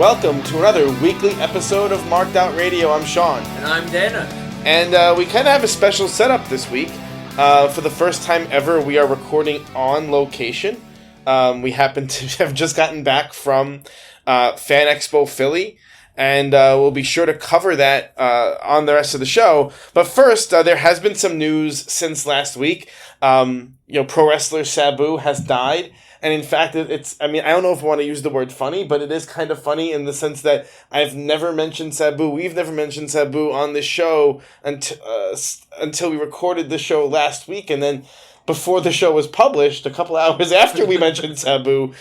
Welcome to another weekly episode of Marked Out Radio. I'm Sean. And I'm Dana. And we kind of have a special setup this week. For the first time ever, we are recording on location. We happen to have just gotten back from Fan Expo Philly. And we'll be sure to cover that on the rest of the show. But first, there has been some news since last week. Pro wrestler Sabu has died. And in fact, I don't know if I want to use the word funny, but it is kind of funny in the sense that I've never mentioned Sabu. We've never mentioned Sabu on this show until we recorded the show last week. And then before the show was published, a couple hours after we mentioned Sabu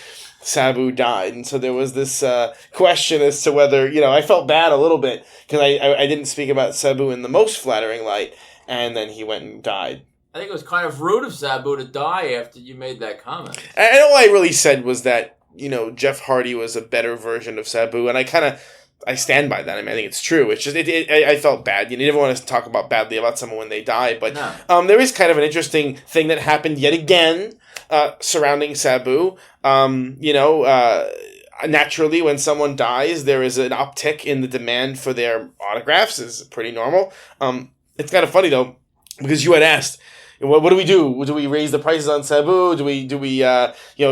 died. And so there was this question as to whether, I felt bad a little bit because I didn't speak about Sabu in the most flattering light. And then he went and died. I think it was kind of rude of Sabu to die after you made that comment. And all I really said was that, Jeff Hardy was a better version of Sabu, and I stand by that. I think it's true. It's just, I felt bad. You never want to talk badly about someone when they die, but no. There is kind of an interesting thing that happened yet again surrounding Sabu. Naturally, when someone dies, there is an uptick in the demand for their autographs. It's pretty normal. It's kind of funny, though, because you had asked, what do we do? Do we raise the prices on Sabu? Do we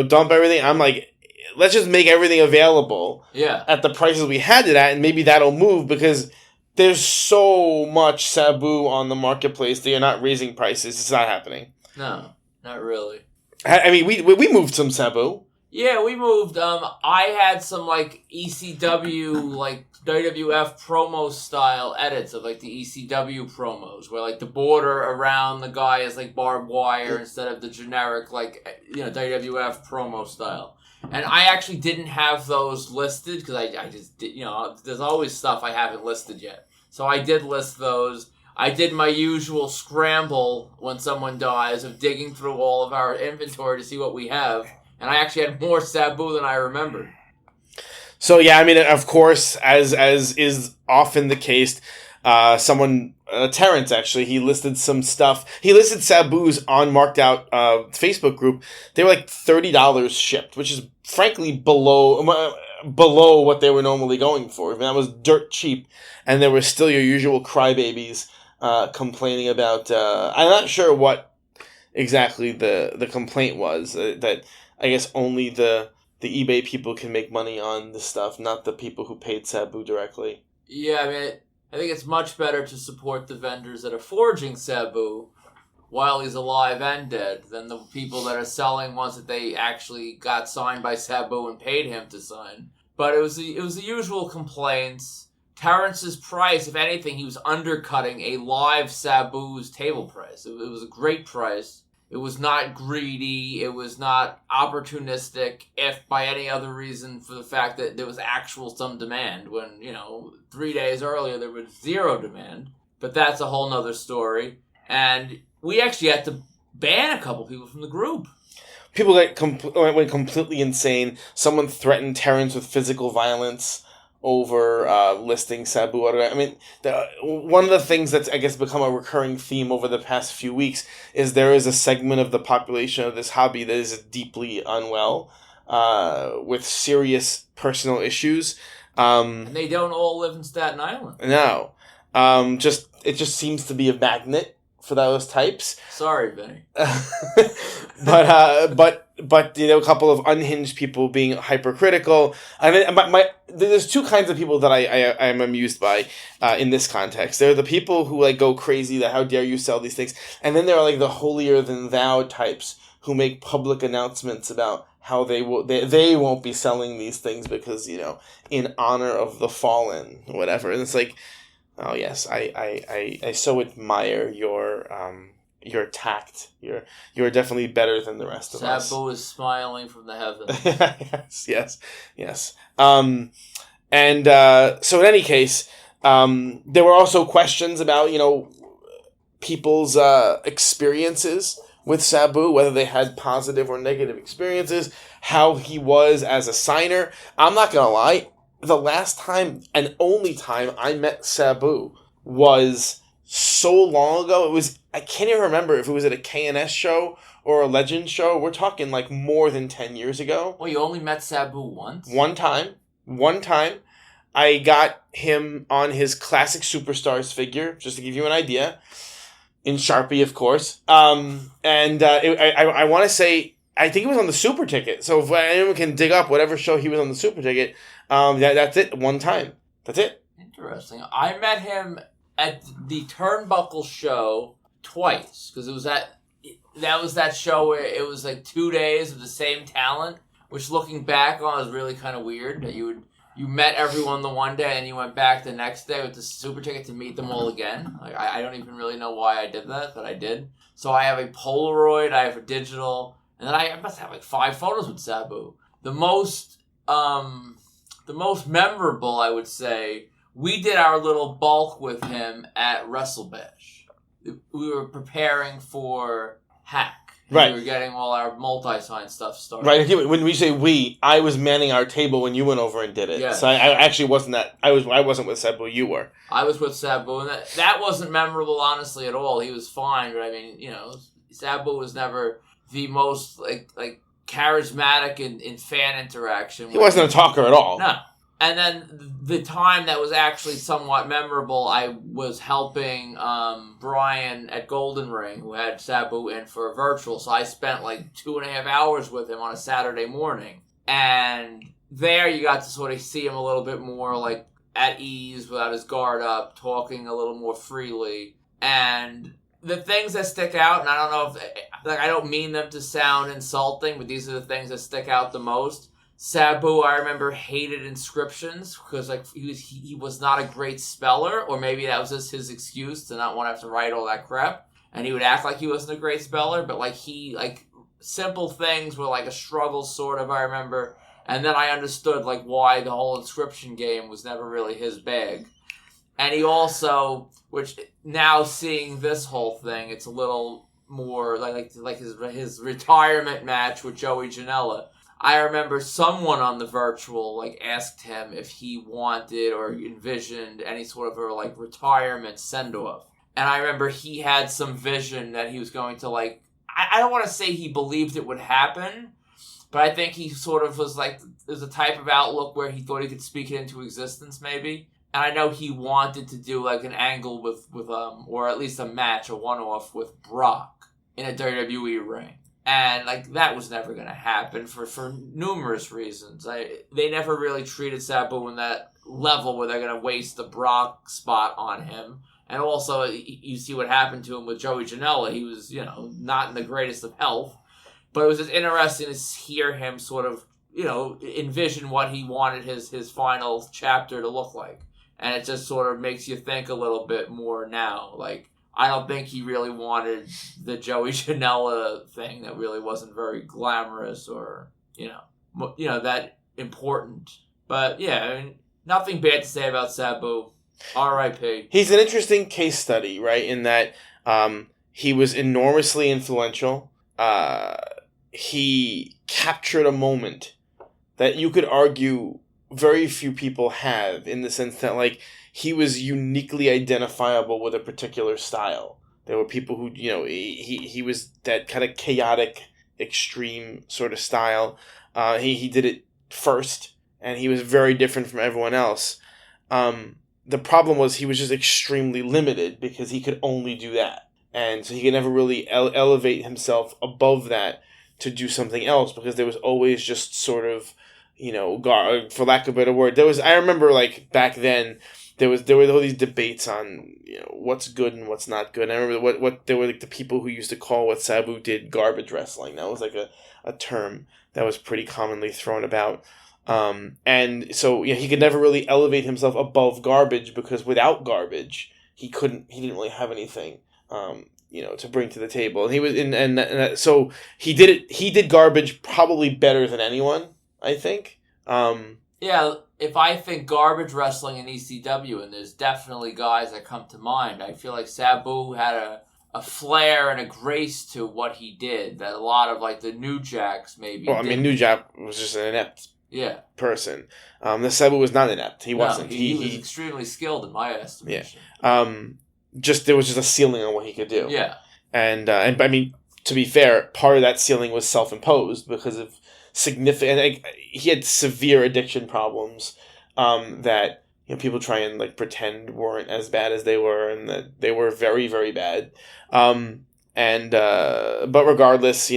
dump everything? I'm like, let's just make everything available at the prices we had it at, and maybe that'll move because there's so much Sabu on the marketplace that you're not raising prices. It's not happening. No, not really. I mean, we moved some Sabu. Yeah, we moved. I had some ECW WWF promo style edits of the ECW promos where the border around the guy is barbed wire instead of the generic WWF promo style. And I actually didn't have those listed because I just did, there's always stuff I haven't listed yet. So I did list those. I did my usual scramble when someone dies of digging through all of our inventory to see what we have. And I actually had more Sabu than I remembered. So, of course, as is often the case, Terrence, actually, he listed some stuff. He listed Sabu's on Marked Out Facebook group. They were $30 shipped, which is frankly below what they were normally going for. That was dirt cheap. And there were still your usual crybabies complaining about... I'm not sure what exactly the complaint was. That I guess only the eBay people can make money on this stuff, not the people who paid Sabu directly. Yeah, I think it's much better to support the vendors that are forging Sabu while he's alive and dead than the people that are selling ones that they actually got signed by Sabu and paid him to sign. But it was the usual complaints. Terrence's price, if anything, he was undercutting a live Sabu's table price. It was a great price. It was not greedy. It was not opportunistic, if by any other reason for the fact that there was some demand when, 3 days earlier there was zero demand. But that's a whole nother story. And we actually had to ban a couple people from the group. People went completely insane. Someone threatened Terrence with physical violence over listing Sabu. One of the things that's, I guess, become a recurring theme over the past few weeks is there is a segment of the population of this hobby that is deeply unwell with serious personal issues. And they don't all live in Staten Island. No. It just seems to be a magnet for those types. Sorry, Benny. But a couple of unhinged people being hypercritical. There's two kinds of people that I am amused by in this context. There are the people who go crazy that how dare you sell these things, and then there are the holier than thou types who make public announcements about how they won't be selling these things because in honor of the fallen or whatever. And it's oh yes, I so admire your tact. You're definitely better than the rest of us. Sabu is smiling from the heavens. yes. So in any case, there were also questions about people's experiences with Sabu, whether they had positive or negative experiences, how he was as a signer. I'm not gonna lie. The last time and only time I met Sabu was so long ago. I can't even remember if it was at a KNS show or a Legend show. We're talking more than 10 years ago. Well, you only met Sabu once? One time. one time. I got him on his Classic Superstars figure, just to give you an idea, in Sharpie, of course. I want to say, I think it was on the Super Ticket. So if anyone can dig up whatever show he was on the Super Ticket, that's it. One time. That's it. Interesting. I met him at the Turnbuckle show twice, because that was that show where it was like 2 days of the same talent, which looking back on is really kind of weird that you met everyone the one day and you went back the next day with the Super Ticket to meet them all again. Like I don't even really know why I did that, but I did. So I have a Polaroid, I have a digital, and then I must have like 5 photos with Sabu. The most memorable, I would say, we did our little bulk with him at WrestleBash. We were preparing for Hack. Right. We were getting all our multi-sign stuff started. Right. When we say we, I was manning our table when you went over and did it. Yeah. So I actually wasn't I wasn't with Sabu. You were. I was with Sabu, and that wasn't memorable, honestly, at all. He was fine, but I mean, Sabu was never the most like charismatic in fan interaction. He wasn't a talker at all. No. And then the time that was actually somewhat memorable, I was helping Brian at Golden Ring, who had Sabu in for a virtual. So I spent like 2.5 hours with him on a Saturday morning. And there you got to sort of see him a little bit more like at ease without his guard up, talking a little more freely. And the things that stick out, and I don't know if I don't mean them to sound insulting, but these are the things that stick out the most. Sabu, I remember, hated inscriptions because he was not a great speller, or maybe that was just his excuse to not want to have to write all that crap. And he would act like he wasn't a great speller, but simple things were like a struggle, sort of, I remember. And then I understood why the whole inscription game was never really his bag. And he also, which now seeing this whole thing, it's a little more like his retirement match with Joey Janela. I remember someone on the virtual asked him if he wanted or envisioned any sort of a retirement send-off. And I remember he had some vision that he was going to I don't want to say he believed it would happen, but I think he sort of was there's a type of outlook where he thought he could speak it into existence maybe. And I know he wanted to do an angle with or at least a match, a one-off with Brock in a WWE ring. And that was never going to happen for numerous reasons. They never really treated Sabu in that level where they're going to waste the Brock spot on him. And also, you see what happened to him with Joey Janela. He was, not in the greatest of health. But it was just interesting to hear him sort of, envision what he wanted his final chapter to look like. And it just sort of makes you think a little bit more now. I don't think he really wanted the Joey Janela thing that really wasn't very glamorous or, that important. But, yeah, I mean, nothing bad to say about Sabu. R.I.P. He's an interesting case study, right, in that he was enormously influential. He captured a moment that you could argue very few people have, in the sense that, he was uniquely identifiable with a particular style. There were people who, he was that kind of chaotic, extreme sort of style. He did it first, and he was very different from everyone else. The problem was he was just extremely limited because he could only do that. And so he could never really elevate himself above that to do something else, because there was always just sort of, for lack of a better word, I remember back then, there were all these debates on what's good and what's not good. And I remember what there were the people who used to call what Sabu did garbage wrestling. That was a term that was pretty commonly thrown about. And so he could never really elevate himself above garbage, because without garbage he didn't really have anything to bring to the table. And he was so he did garbage probably better than anyone, I think. Yeah, if I think garbage wrestling in ECW, and there's definitely guys that come to mind, I feel like Sabu had a flair and a grace to what he did that a lot of the New Jacks maybe Well, I mean, New Jack was just an inept person. The Sabu was not inept. He wasn't. He was extremely skilled in my estimation. Yeah. There was just a ceiling on what he could do. Yeah. And I mean, to be fair, part of that ceiling was self-imposed because of significant. Like, he had severe addiction problems that people try and like pretend weren't as bad as they were, and that they were very, very bad. But regardless,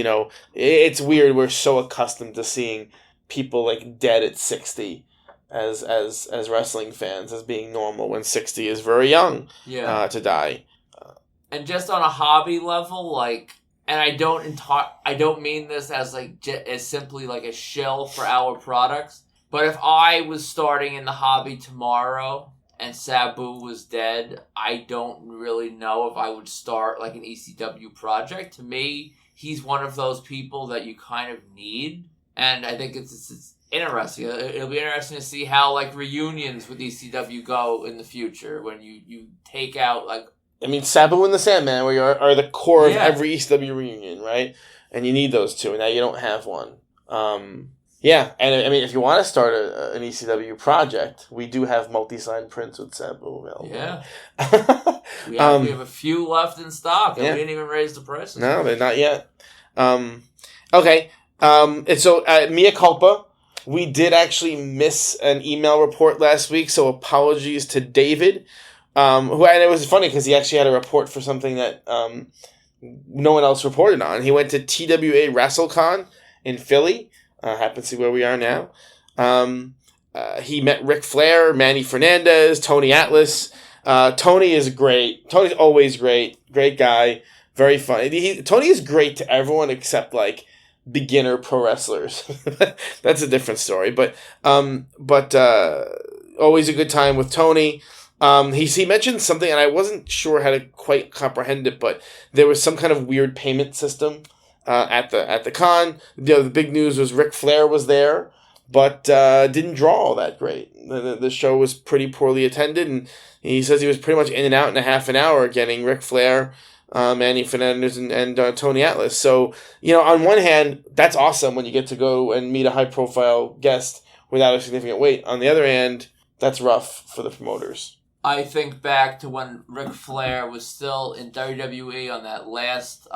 it's weird. We're so accustomed to seeing people like dead at 60 as wrestling fans as being normal, when 60 is very young to die. And just on a hobby level, like, and I don't mean this as like as simply like a shill for our products, but if I was starting in the hobby tomorrow and Sabu was dead, I don't really know if I would start like an ECW project. To me, he's one of those people that you kind of need, and I think it's interesting. It'll be interesting to see how like reunions with ECW go in the future when you take out like. I mean, Sabu and the Sandman are the core of every ECW reunion, right? And you need those two, and now you don't have one. And I mean, if you want to start an ECW project, we do have multi-signed prints with Sabu available. Yeah. we have a few left in stock, and we didn't even raise the prices. No, they're not yet. Okay. And so, mea culpa, we did actually miss an email report last week, so apologies to David. And it was funny because he actually had a report for something that no one else reported on. He went to TWA Wrestlecon in Philly. Happens to be where we are now. He met Ric Flair, Manny Fernandez, Tony Atlas. Tony is great. Tony's always great. Great guy. Very funny. Tony is great to everyone except like beginner pro wrestlers. That's a different story. But always a good time with Tony. He mentioned something, and I wasn't sure how to quite comprehend it, but there was some kind of weird payment system at the con. The big news was Ric Flair was there, but didn't draw all that great. The show was pretty poorly attended, and he says he was pretty much in and out in a half an hour getting Ric Flair, Manny Fernandez, and Tony Atlas. So, on one hand, that's awesome when you get to go and meet a high-profile guest without a significant wait. On the other hand, that's rough for the promoters. I think back to when Ric Flair was still in WWE on that last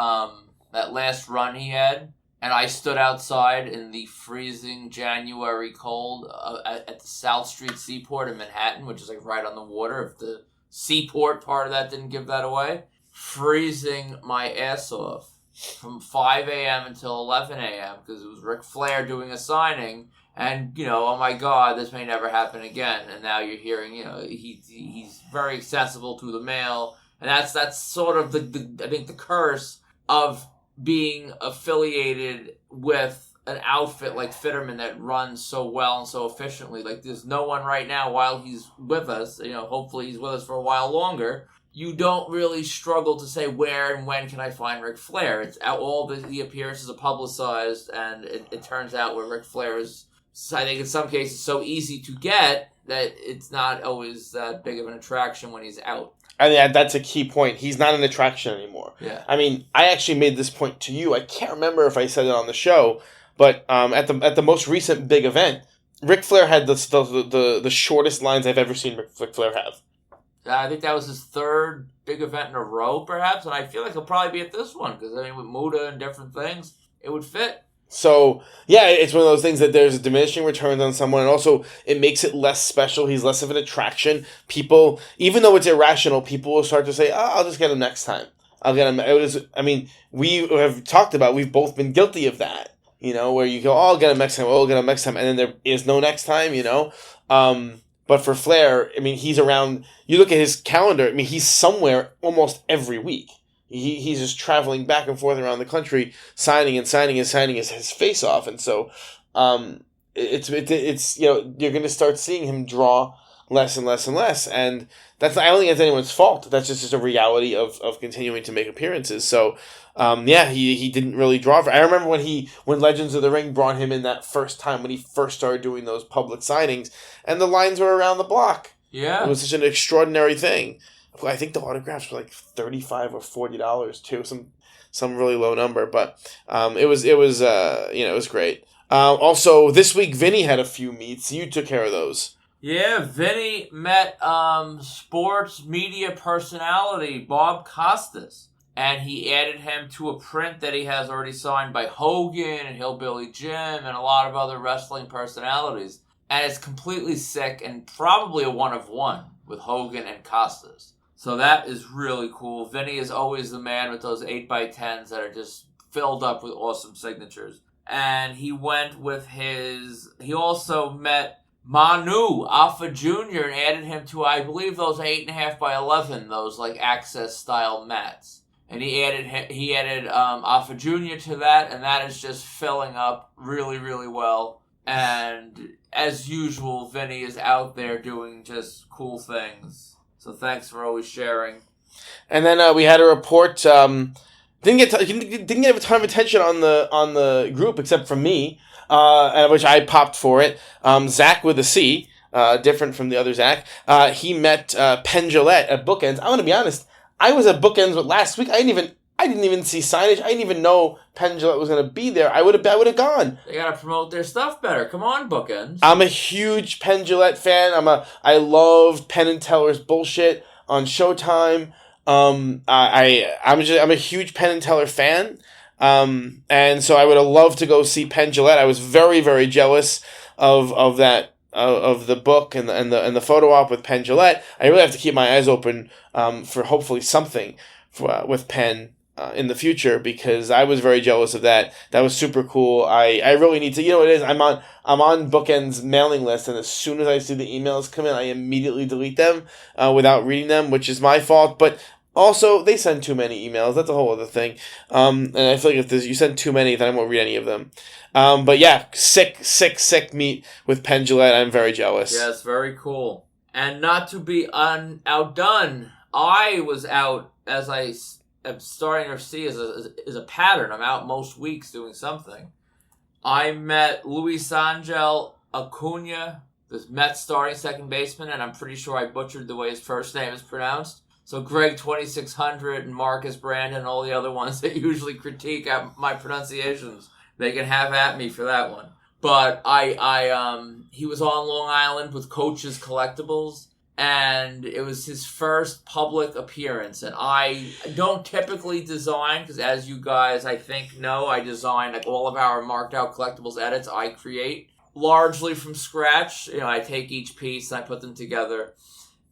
run he had, and I stood outside in the freezing January cold at the South Street Seaport in Manhattan, which is like right on the water. If the Seaport part of that didn't give that away, freezing my ass off from 5 a.m. until 11 a.m. because it was Ric Flair doing a signing. And, oh my God, this may never happen again. And now you're hearing, he's very accessible to the mail. And that's sort of I think the curse of being affiliated with an outfit like Fitterman that runs so well and so efficiently. Like, there's no one right now while he's with us, hopefully he's with us for a while longer. You don't really struggle to say where and when can I find Ric Flair. It's all the appearances are publicized, and it turns out where Ric Flair is, I think in some cases, so easy to get that it's not always that big of an attraction when he's out. I mean, that's a key point. He's not an attraction anymore. Yeah. I mean, I actually made this point to you. I can't remember if I said it on the show, but at the most recent big event, Ric Flair had the shortest lines I've ever seen Ric Flair have. I think that was his third big event in a row, perhaps, and I feel like he'll probably be at this one because with Muda and different things, it would fit. So, yeah, it's one of those things that there's a diminishing returns on someone, and also it makes it less special. He's less of an attraction. People, even though it's irrational, people will start to say, I'll just get him next time. I'll get him. We have talked about, we've both been guilty of that, where you go, I'll get him next time, I'll get him next time, and then there is no next time, But for Flair, he's around, you look at his calendar, he's somewhere almost every week. He's just traveling back and forth around the country, signing his face off, and so it's you're going to start seeing him draw less and less and less, and that's I don't think it's anyone's fault. That's just a reality of continuing to make appearances. So he didn't really draw. I remember when Legends of the Ring brought him in that first time when he first started doing those public signings, and the lines were around the block. Yeah, it was such an extraordinary thing. I think the autographs were like $35 or $40 too, some really low number, but it was great. Also, this week Vinny had a few meets. You took care of those. Yeah, Vinny met sports media personality Bob Costas, and he added him to a print that he has already signed by Hogan and Hillbilly Jim and a lot of other wrestling personalities. And it's completely sick and probably a one-of-one with Hogan and Costas. So that is really cool. Vinny is always the man with those 8x10s that are just filled up with awesome signatures. And he went with he also met Manu Alpha Jr. and added him to, I believe, those 8.5x11, those like access style mats. And he added Alpha Jr. to that, and that is just filling up really, really well. And as usual, Vinny is out there doing just cool things. So thanks for always sharing. And then we had a report. Didn't get a ton of attention on the group except from me, which I popped for it. Zach with a C, different from the other Zach. He met Penn Jillette at Bookends. I'm gonna be honest. I was at Bookends last week. I didn't even see signage. I didn't even know Penn Jillette was gonna be there. I would have gone. They gotta promote their stuff better. Come on, Bookends. I'm a huge Penn Jillette fan. I love Penn and Teller's bullshit on Showtime. I'm a huge Penn and Teller fan. And so I would have loved to go see Penn Jillette. I was very, very jealous of that. Of the book and the photo op with Penn Jillette. I really have to keep my eyes open for hopefully something with Penn in the future, because I was very jealous of that. That was super cool. I really need to, you know what it is, I'm on Bookend's mailing list, and as soon as I see the emails come in, I immediately delete them without reading them, which is my fault. But also, they send too many emails. That's a whole other thing. And I feel like if you send too many, then I won't read any of them. But yeah, sick meet with Penn Jillette. I'm very jealous. Yes, very cool. And not to be outdone, I was out, as I am starting to see as a pattern. I'm out most weeks doing something. I met Luis Angel Acuna, the Mets starting second baseman, and I'm pretty sure I butchered the way his first name is pronounced. So Greg 2600 and Marcus Brandon and all the other ones that usually critique my pronunciations, they can have at me for that one. But he was on Long Island with Coach's Collectibles, and it was his first public appearance. And I don't typically design, because as you guys I think know, I design like all of our marked out collectibles edits. I create largely from scratch. You know, I take each piece and I put them together.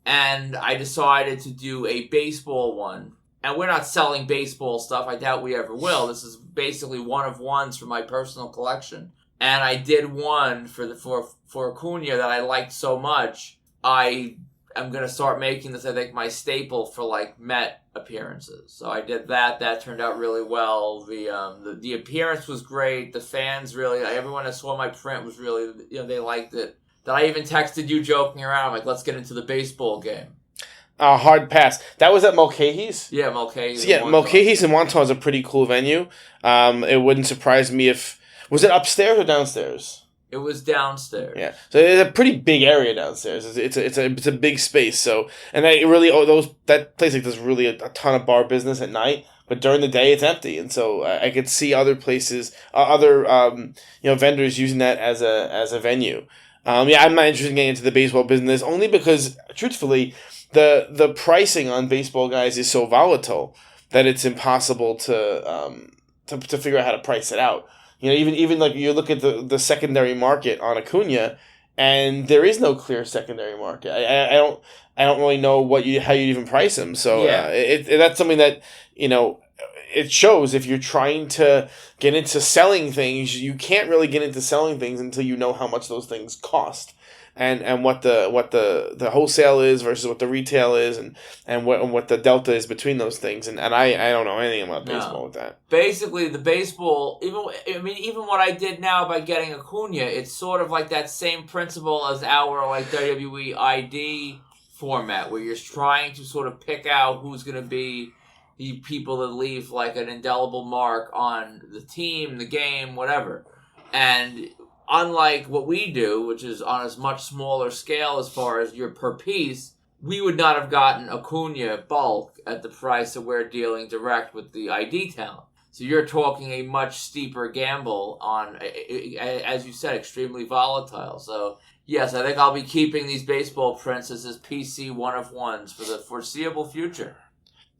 And I decided to do a baseball one. And we're not selling baseball stuff. I doubt we ever will. This is basically one-of-ones for my personal collection. And I did one for Acuna that I liked so much. I am going to start making this, I think, my staple for, like, Met appearances. So I did that. That turned out really well. The appearance was great. The fans really, everyone that saw my print was really, they liked it. That I even texted you joking around, like, let's get into the baseball game. Hard pass. That was at Mulcahy's? Yeah, Mulcahy's. So, yeah, Mulcahy's in Wonton is a pretty cool venue. It wouldn't surprise me if... Was it upstairs or downstairs? It was downstairs. Yeah, so it's a pretty big area downstairs. It's a big space. So, and that place does really a ton of bar business at night. But during the day, it's empty, and so I could see other places, vendors using that as a venue. I'm not interested in getting into the baseball business, only because, truthfully, the pricing on baseball guys is so volatile that it's impossible to figure out how to price it out. Even like you look at the secondary market on Acuna, and there is no clear secondary market. I don't really know how you even price them. So yeah. That's something that it shows if you're trying to get into selling things, you can't really get into selling things until you know how much those things cost, and what the wholesale is versus what the retail is, and what the delta is between those things. And I don't know anything about baseball with that. Basically, the baseball, even what I did now by getting Acuna, it's sort of like that same principle as our like WWE ID format, where you're trying to sort of pick out who's going to be the people that leave like an indelible mark on the team, the game, whatever. And unlike what we do, which is on a much smaller scale as far as your per piece, we would not have gotten Acuna bulk at the price that we're dealing direct with the ID talent. So you're talking a much steeper gamble on, as you said, extremely volatile. So yes, I think I'll be keeping these baseball prints as PC one-of-ones for the foreseeable future.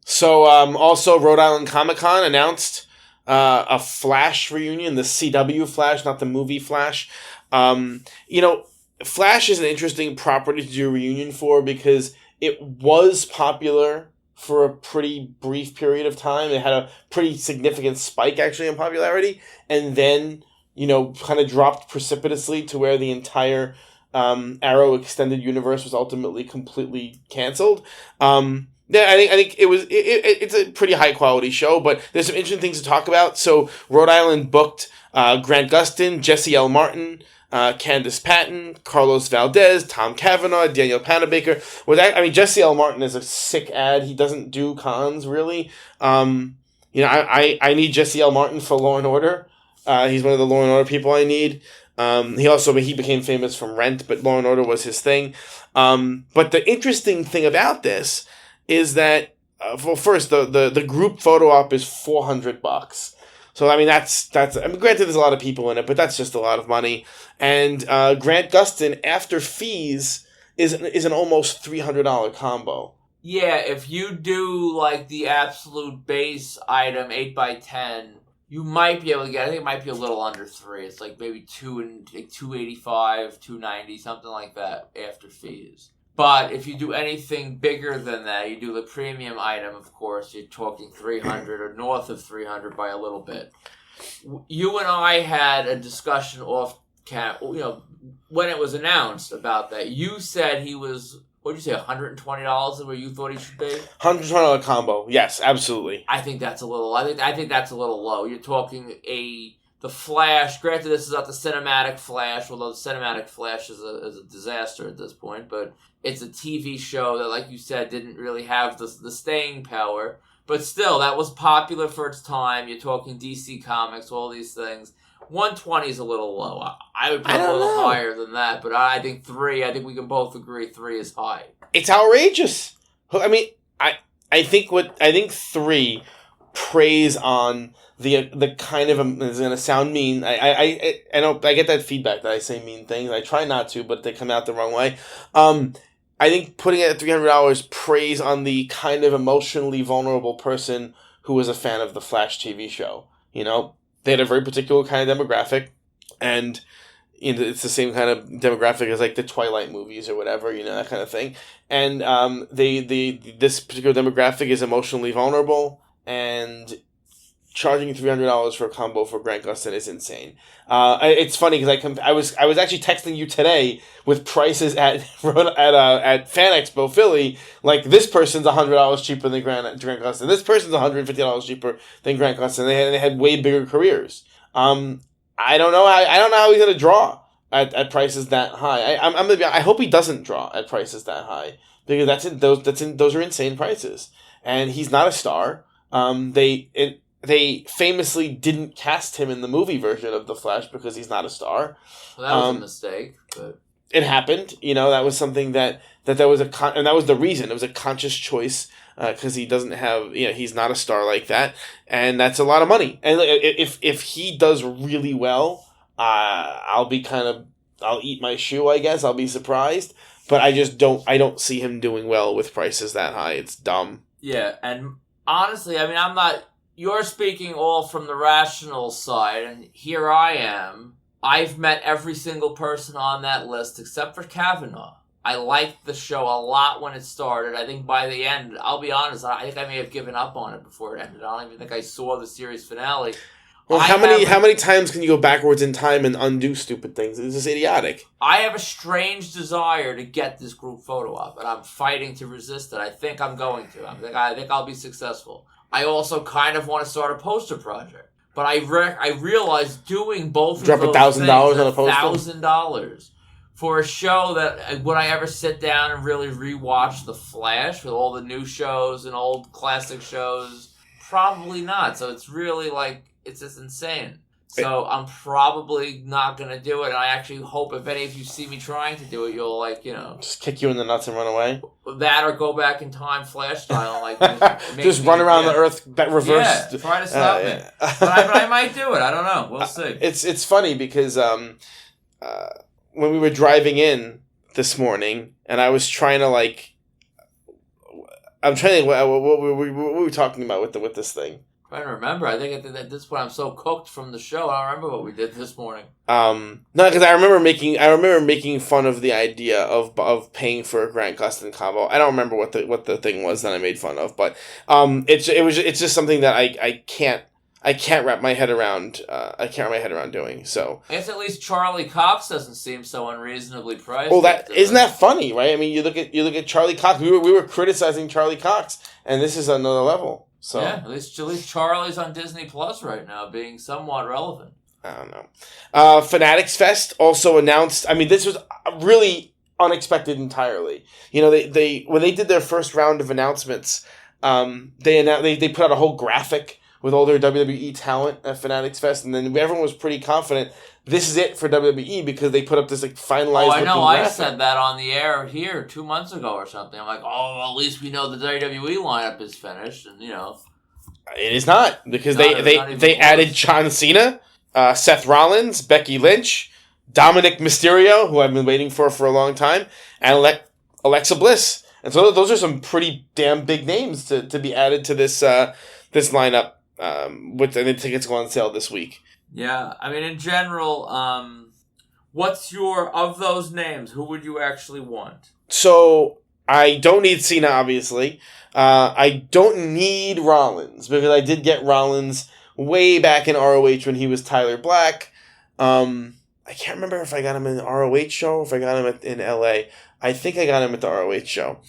So, also Rhode Island Comic Con announced a Flash reunion, the CW Flash, not the movie Flash. Flash is an interesting property to do a reunion for because it was popular for a pretty brief period of time. It had a pretty significant spike, actually, in popularity, and then, kind of dropped precipitously to where the entire Arrow extended universe was ultimately completely canceled. I think it's a pretty high quality show, but there's some interesting things to talk about. So Rhode Island booked Grant Gustin, Jesse L. Martin, Candace Patton, Carlos Valdez, Tom Cavanaugh, Daniel Panabaker. Jesse L. Martin is a sick ad. He doesn't do cons really. I need Jesse L. Martin for Law and Order. He's one of the Law and Order people I need. He became famous from Rent, but Law and Order was his thing. But the interesting thing about this is that, first, the group photo op is $400. So, that's granted there's a lot of people in it, but that's just a lot of money. And Grant Gustin, after fees, is an almost $300 combo. Yeah, if you do, the absolute base item, 8x10, you might be able to get, I think it might be a little under 3. It's maybe $285, $290, something like that after fees. But if you do anything bigger than that, you do the premium item, of course, you're talking 300 or north of 300 by a little bit. You and I had a discussion off when it was announced about that. You said he was, what did you say, $120 is where you thought he should be? $120 combo. Yes, absolutely. I think that's a little low. You're talking the Flash. Granted, this is not the cinematic Flash, although the cinematic Flash is a disaster at this point, but it's a TV show that, like you said, didn't really have the staying power. But still, that was popular for its time. You're talking DC Comics, all these things. 120 is a little low. I would put a little higher than that, but I think 3, I think we can both agree 3 is high. It's outrageous. I think 3 preys on the kind of, it's going to sound mean. I know I get that feedback that I say mean things. I try not to, but they come out the wrong way. I think putting it at $300 preys on the kind of emotionally vulnerable person who was a fan of the Flash TV show. They had a very particular kind of demographic, and it's the same kind of demographic as the Twilight movies or whatever, that kind of thing. And this particular demographic is emotionally vulnerable, and charging $300 for a combo for Grant Gustin is insane. It's funny because I was actually texting you today with prices at Fan Expo Philly. This person's $100 cheaper than Grant Gustin. This person's $150 cheaper than Grant Gustin. They had way bigger careers. I don't know how he's gonna draw at prices that high. I hope he doesn't draw at prices that high because those are insane prices, and he's not a star. They famously didn't cast him in the movie version of The Flash because he's not a star. Well, that was a mistake, but it happened. That was something that was and that was the reason. It was a conscious choice because he doesn't have, he's not a star like that, and that's a lot of money. And if he does really well, I'll eat my shoe. I guess I'll be surprised, but I don't see him doing well with prices that high. It's dumb. Yeah, and honestly, I'm not. You're speaking all from the rational side, and here I am. I've met every single person on that list except for Kavanaugh. I liked the show a lot when it started. I think by the end, I'll be honest, I think I may have given up on it before it ended. I don't even think I saw the series finale. Well, how many times can you go backwards in time and undo stupid things? It's just idiotic. I have a strange desire to get this group photo op, and I'm fighting to resist it. I think I'm going to. I think I'll be successful. I also kind of want to start a poster project. But I realized doing both of those things, $1,000 on a poster? $1,000 for a show that, would I ever sit down and really rewatch The Flash with all the new shows and old classic shows? Probably not. So it's really it's just insane. So I'm probably not going to do it. And I actually hope if any of you see me trying to do it, you'll just kick you in the nuts and run away. That or go back in time Flash style. Just run around the earth, reverse. Yeah, try to stop me. But I might do it. I don't know. We'll see. It's funny because when we were driving in this morning and I was trying to I'm trying to think what were we talking about with this thing. I'm trying to remember. I think at this point I'm so cooked from the show. I don't remember what we did this morning. No, because I remember making fun of the idea of paying for a Grant Gustin combo. I don't remember what the thing was that I made fun of, but it's just something that I can't wrap my head around. I can't wrap my head around doing. So I guess at least Charlie Cox doesn't seem so unreasonably priced. Well, isn't that funny, right? I mean, you look at Charlie Cox. We were criticizing Charlie Cox, and this is another level. So yeah, at least Charlie's on Disney Plus right now, being somewhat relevant. I don't know. Fanatics Fest also announced. I mean, this was really unexpected entirely. You know, they when they did their first round of announcements, they put out a whole graphic with all their WWE talent at Fanatics Fest, and then everyone was pretty confident this is it for WWE because they put up this like finalized. Oh, I know. graphic. I said that on the air here 2 months ago or something. I'm like, oh, well, at least we know the WWE lineup is finished, and you know, it is not because they added John Cena, Seth Rollins, Becky Lynch, Dominic Mysterio, who I've been waiting for a long time, and Alexa Bliss. And so those are some pretty damn big names to be added to this lineup. And the tickets go on sale this week. Yeah, I mean, in general, what's of those names, who would you actually want? So, I don't need Cena, obviously. I don't need Rollins, because I did get Rollins way back in ROH when he was Tyler Black. I can't remember if I got him in the ROH show or if I got him in LA. I think I got him at the ROH show.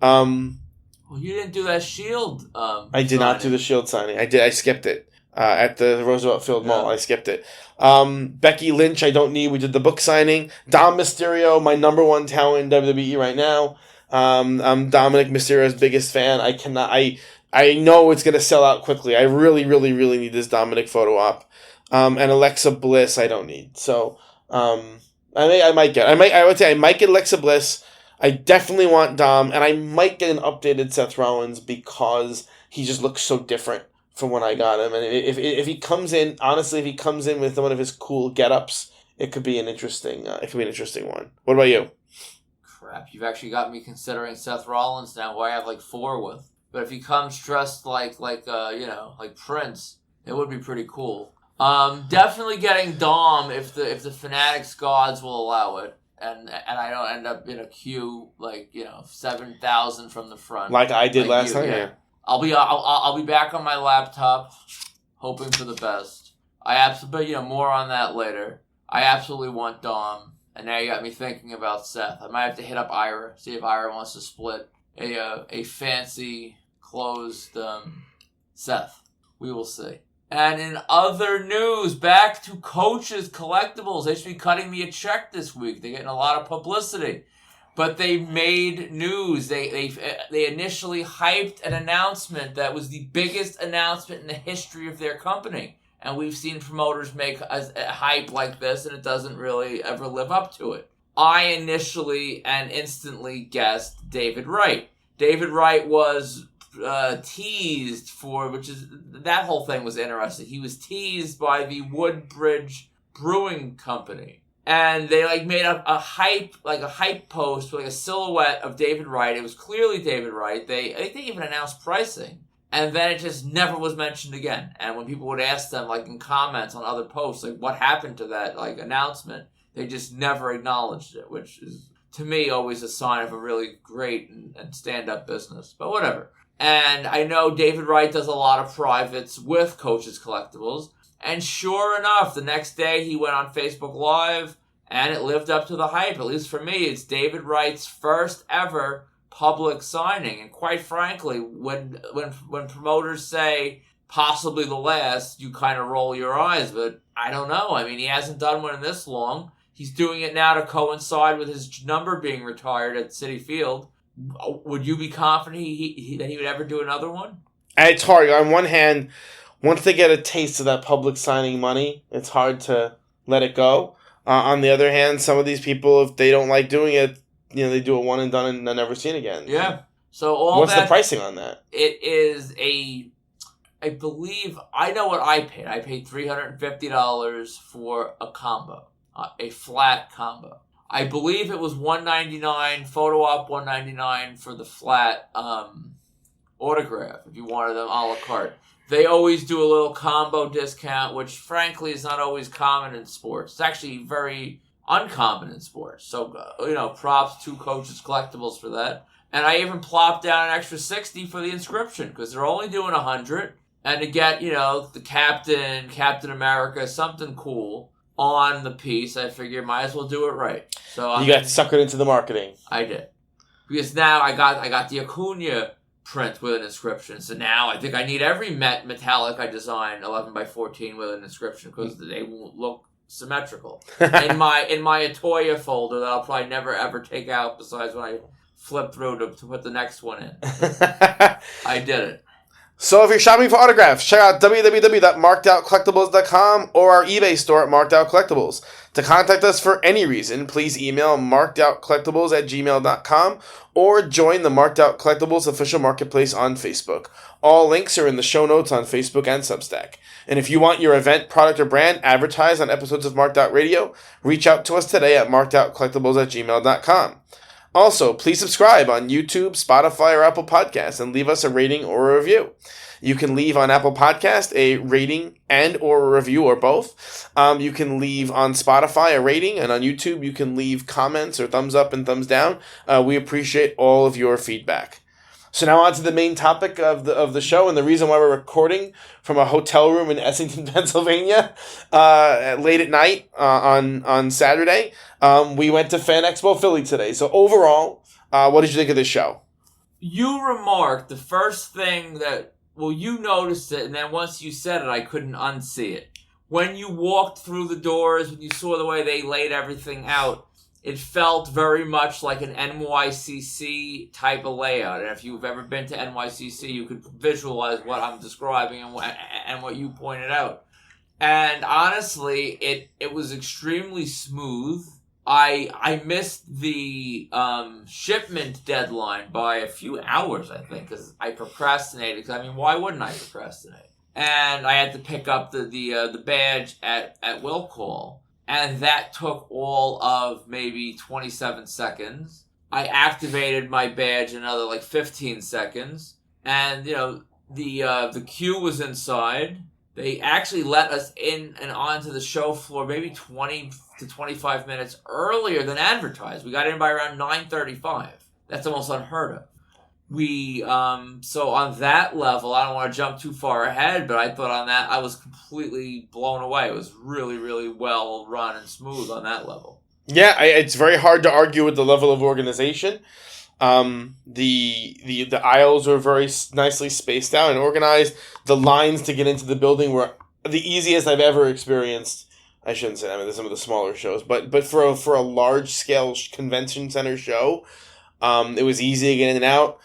Well, you didn't do that Shield I did not do the Shield signing. I skipped it. At the Roosevelt Field Mall. I skipped it. Becky Lynch, I don't need. We did the book signing. Dom Mysterio, my number one talent in WWE right now. I'm Dominic Mysterio's biggest fan. I know it's going to sell out quickly. I really, really, really need this Dominic photo op. And Alexa Bliss, I don't need. So, I might get Alexa Bliss. I definitely want Dom, and I might get an updated Seth Rollins because he just looks so different from when I got him. And if he comes in, honestly, if he comes in with one of his cool get-ups, it could be an interesting one. What about you? Crap, you've actually got me considering Seth Rollins now, who I have like 4 with. But if he comes dressed like Prince, it would be pretty cool. Definitely getting Dom if the Fanatics gods will allow it. And I don't end up in a queue 7,000 from the front like I did last time. Yeah. I'll be back on my laptop, hoping for the best. More on that later. I absolutely want Dom, and now you got me thinking about Seth. I might have to hit up Ira, see if Ira wants to split a fancy closed Seth. We will see. And in other news, back to Coach's Collectibles. They should be cutting me a check this week. They're getting a lot of publicity. But they made news. They initially hyped an announcement that was the biggest announcement in the history of their company. And we've seen promoters make a hype like this, and it doesn't really ever live up to it. I initially and instantly guessed David Wright. David Wright was teased that whole thing was interesting. He was teased by the Woodbridge Brewing Company. And they made a hype post with a silhouette of David Wright. It was clearly David Wright. I think they even announced pricing. And then it just never was mentioned again. And when people would ask them in comments on other posts, what happened to that announcement, they just never acknowledged it, which is to me always a sign of a really great and stand-up business. But whatever. And I know David Wright does a lot of privates with Coach's Collectibles. And sure enough, the next day he went on Facebook Live, and it lived up to the hype. At least for me, it's David Wright's first ever public signing. And quite frankly, when promoters say possibly the last, you kind of roll your eyes. But I don't know. I mean, he hasn't done one in this long. He's doing it now to coincide with his number being retired at Citi Field. Would you be confident that he would ever do another one? It's hard. On one hand, once they get a taste of that public signing money, it's hard to let it go. On the other hand, some of these people, if they don't like doing it, they do it one and done and they're never seen again. Yeah. So what's the pricing on that? It is I believe, I know what I paid. I paid $350 for a combo, a flat combo. I believe it was $199 photo op, $199 for the flat autograph if you wanted them a la carte. They always do a little combo discount, which frankly is not always common in sports. It's actually very uncommon in sports. So, props to Coaches Collectibles for that. And I even plopped down an extra $60 for the inscription because they're only doing $100. And to get, the Captain America, something cool on the piece, I figured might as well do it right. So you got suckered into the marketing. I did. Because now I got the Acuna print with an inscription. So now I think I need every metallic I design 11x14 with an inscription because they won't look symmetrical. in my Atoya folder that I'll probably never ever take out besides when I flip through to put the next one in. I did it. So if you're shopping for autographs, check out www.markedoutcollectibles.com or our eBay store at Marked Out Collectibles. To contact us for any reason, please email markedoutcollectibles@gmail.com or join the Marked Out Collectibles official marketplace on Facebook. All links are in the show notes on Facebook and Substack. And if you want your event, product, or brand advertised on episodes of Marked Out Radio, reach out to us today at markedoutcollectibles@gmail.com. Also, please subscribe on YouTube, Spotify, or Apple Podcasts and leave us a rating or a review. You can leave on Apple Podcast a rating and or a review or both. You can leave on Spotify a rating, and on YouTube you can leave comments or thumbs up and thumbs down. We appreciate all of your feedback. So now on to the main topic of the show, and the reason why we're recording from a hotel room in Essington, Pennsylvania, late at night on Saturday. We went to Fan Expo Philly today. So overall, what did you think of this show? You remarked the first thing you noticed it, and then once you said it, I couldn't unsee it. When you walked through the doors, when you saw the way they laid everything out, it felt very much like an NYCC type of layout. And if you've ever been to NYCC, you could visualize what I'm describing and what you pointed out. And honestly, it was extremely smooth. I missed the shipment deadline by a few hours, I think, because I procrastinated. Why wouldn't I procrastinate? And I had to pick up the badge at will call. And that took all of maybe 27 seconds. I activated my badge another 15 seconds. And, the queue was inside. They actually let us in and onto the show floor maybe 20 to 25 minutes earlier than advertised. We got in by around 9:35. That's almost unheard of. So on that level, I don't want to jump too far ahead, but I thought on that, I was completely blown away. It was really, really well run and smooth on that level. Yeah, it's very hard to argue with the level of organization. The aisles were very nicely spaced out and organized. The lines to get into the building were the easiest I've ever experienced. I shouldn't say that. There's some of the smaller shows, but for a large scale convention center show, it was easy to get in and out.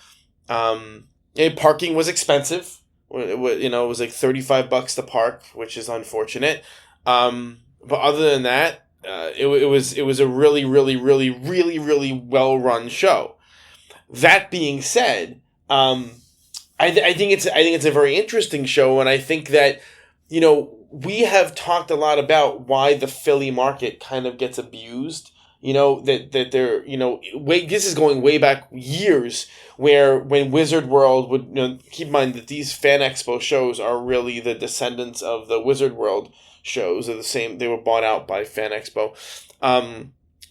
Parking was expensive. It was like $35 to park, which is unfortunate. But other than that, it was a really, really, really, really, really well run show. That being said, I think it's a very interesting show, and I think that we have talked a lot about why the Philly market kind of gets abused. That they're, this is going way back years when Wizard World would, keep in mind that these Fan Expo shows are really the descendants of the Wizard World shows. They're the same. They were bought out by Fan Expo.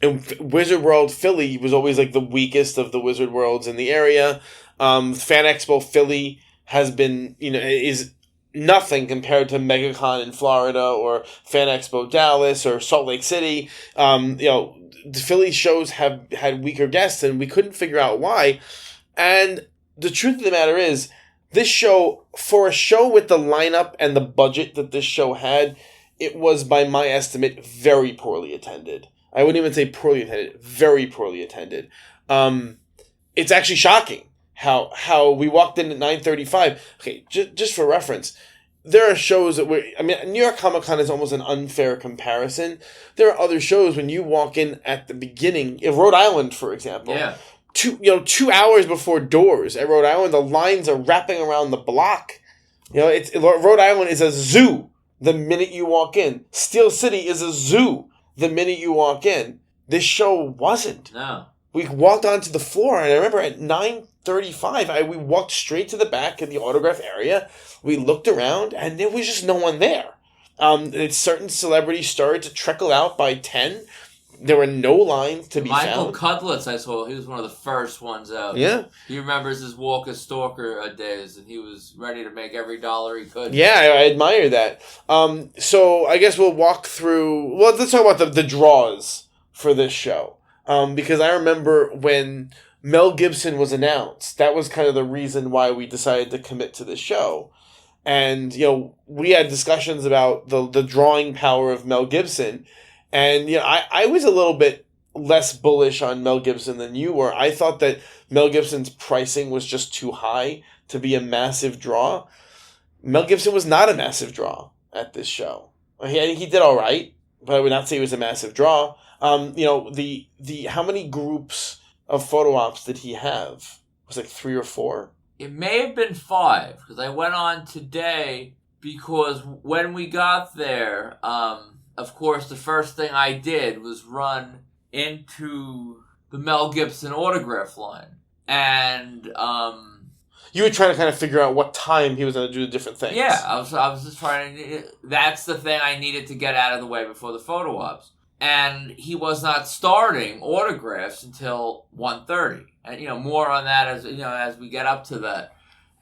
And Wizard World Philly was always the weakest of the Wizard Worlds in the area. Fan Expo Philly has been, is nothing compared to MegaCon in Florida or Fan Expo Dallas or Salt Lake City. The Philly shows have had weaker guests, and we couldn't figure out why. And the truth of the matter is, this show, for a show with the lineup and the budget that this show had, it was, by my estimate, very poorly attended. I wouldn't even say poorly attended, very poorly attended. It's actually shocking how we walked in at 9:35. Okay, just for reference, there are shows that New York Comic Con is almost an unfair comparison. There are other shows when you walk in at the beginning, in Rhode Island, for example. Yeah. 2 hours before doors at Rhode Island, the lines are wrapping around the block. Rhode Island is a zoo the minute you walk in. Steel City is a zoo the minute you walk in. This show wasn't. No. we walked onto the floor, and I remember at 9:35, we walked straight to the back in the autograph area. We looked around, and there was just no one there. Certain celebrities started to trickle out by 10. There were no lines to be found. Michael Cudlitz, I saw, he was one of the first ones out. Yeah. He remembers his Walker Stalker days, and he was ready to make every dollar he could. Yeah, I admire that. So I guess we'll walk through... Well, let's talk about the draws for this show. Because I remember when Mel Gibson was announced, that was kind of the reason why we decided to commit to this show. And, we had discussions about the drawing power of Mel Gibson. And, I was a little bit less bullish on Mel Gibson than you were. I thought that Mel Gibson's pricing was just too high to be a massive draw. Mel Gibson was not a massive draw at this show. He did all right, but I would not say he was a massive draw. The how many groups of photo ops did he have? It was like 3 or 4? It may have been 5, because I went on today, because when we got there, of course, the first thing I did was run into the Mel Gibson autograph line. And, you were trying to kind of figure out what time he was going to do the different things. Yeah, I was just trying to... That's the thing I needed to get out of the way before the photo ops. And he was not starting autographs until 1:30. And, more on that as we get up to that.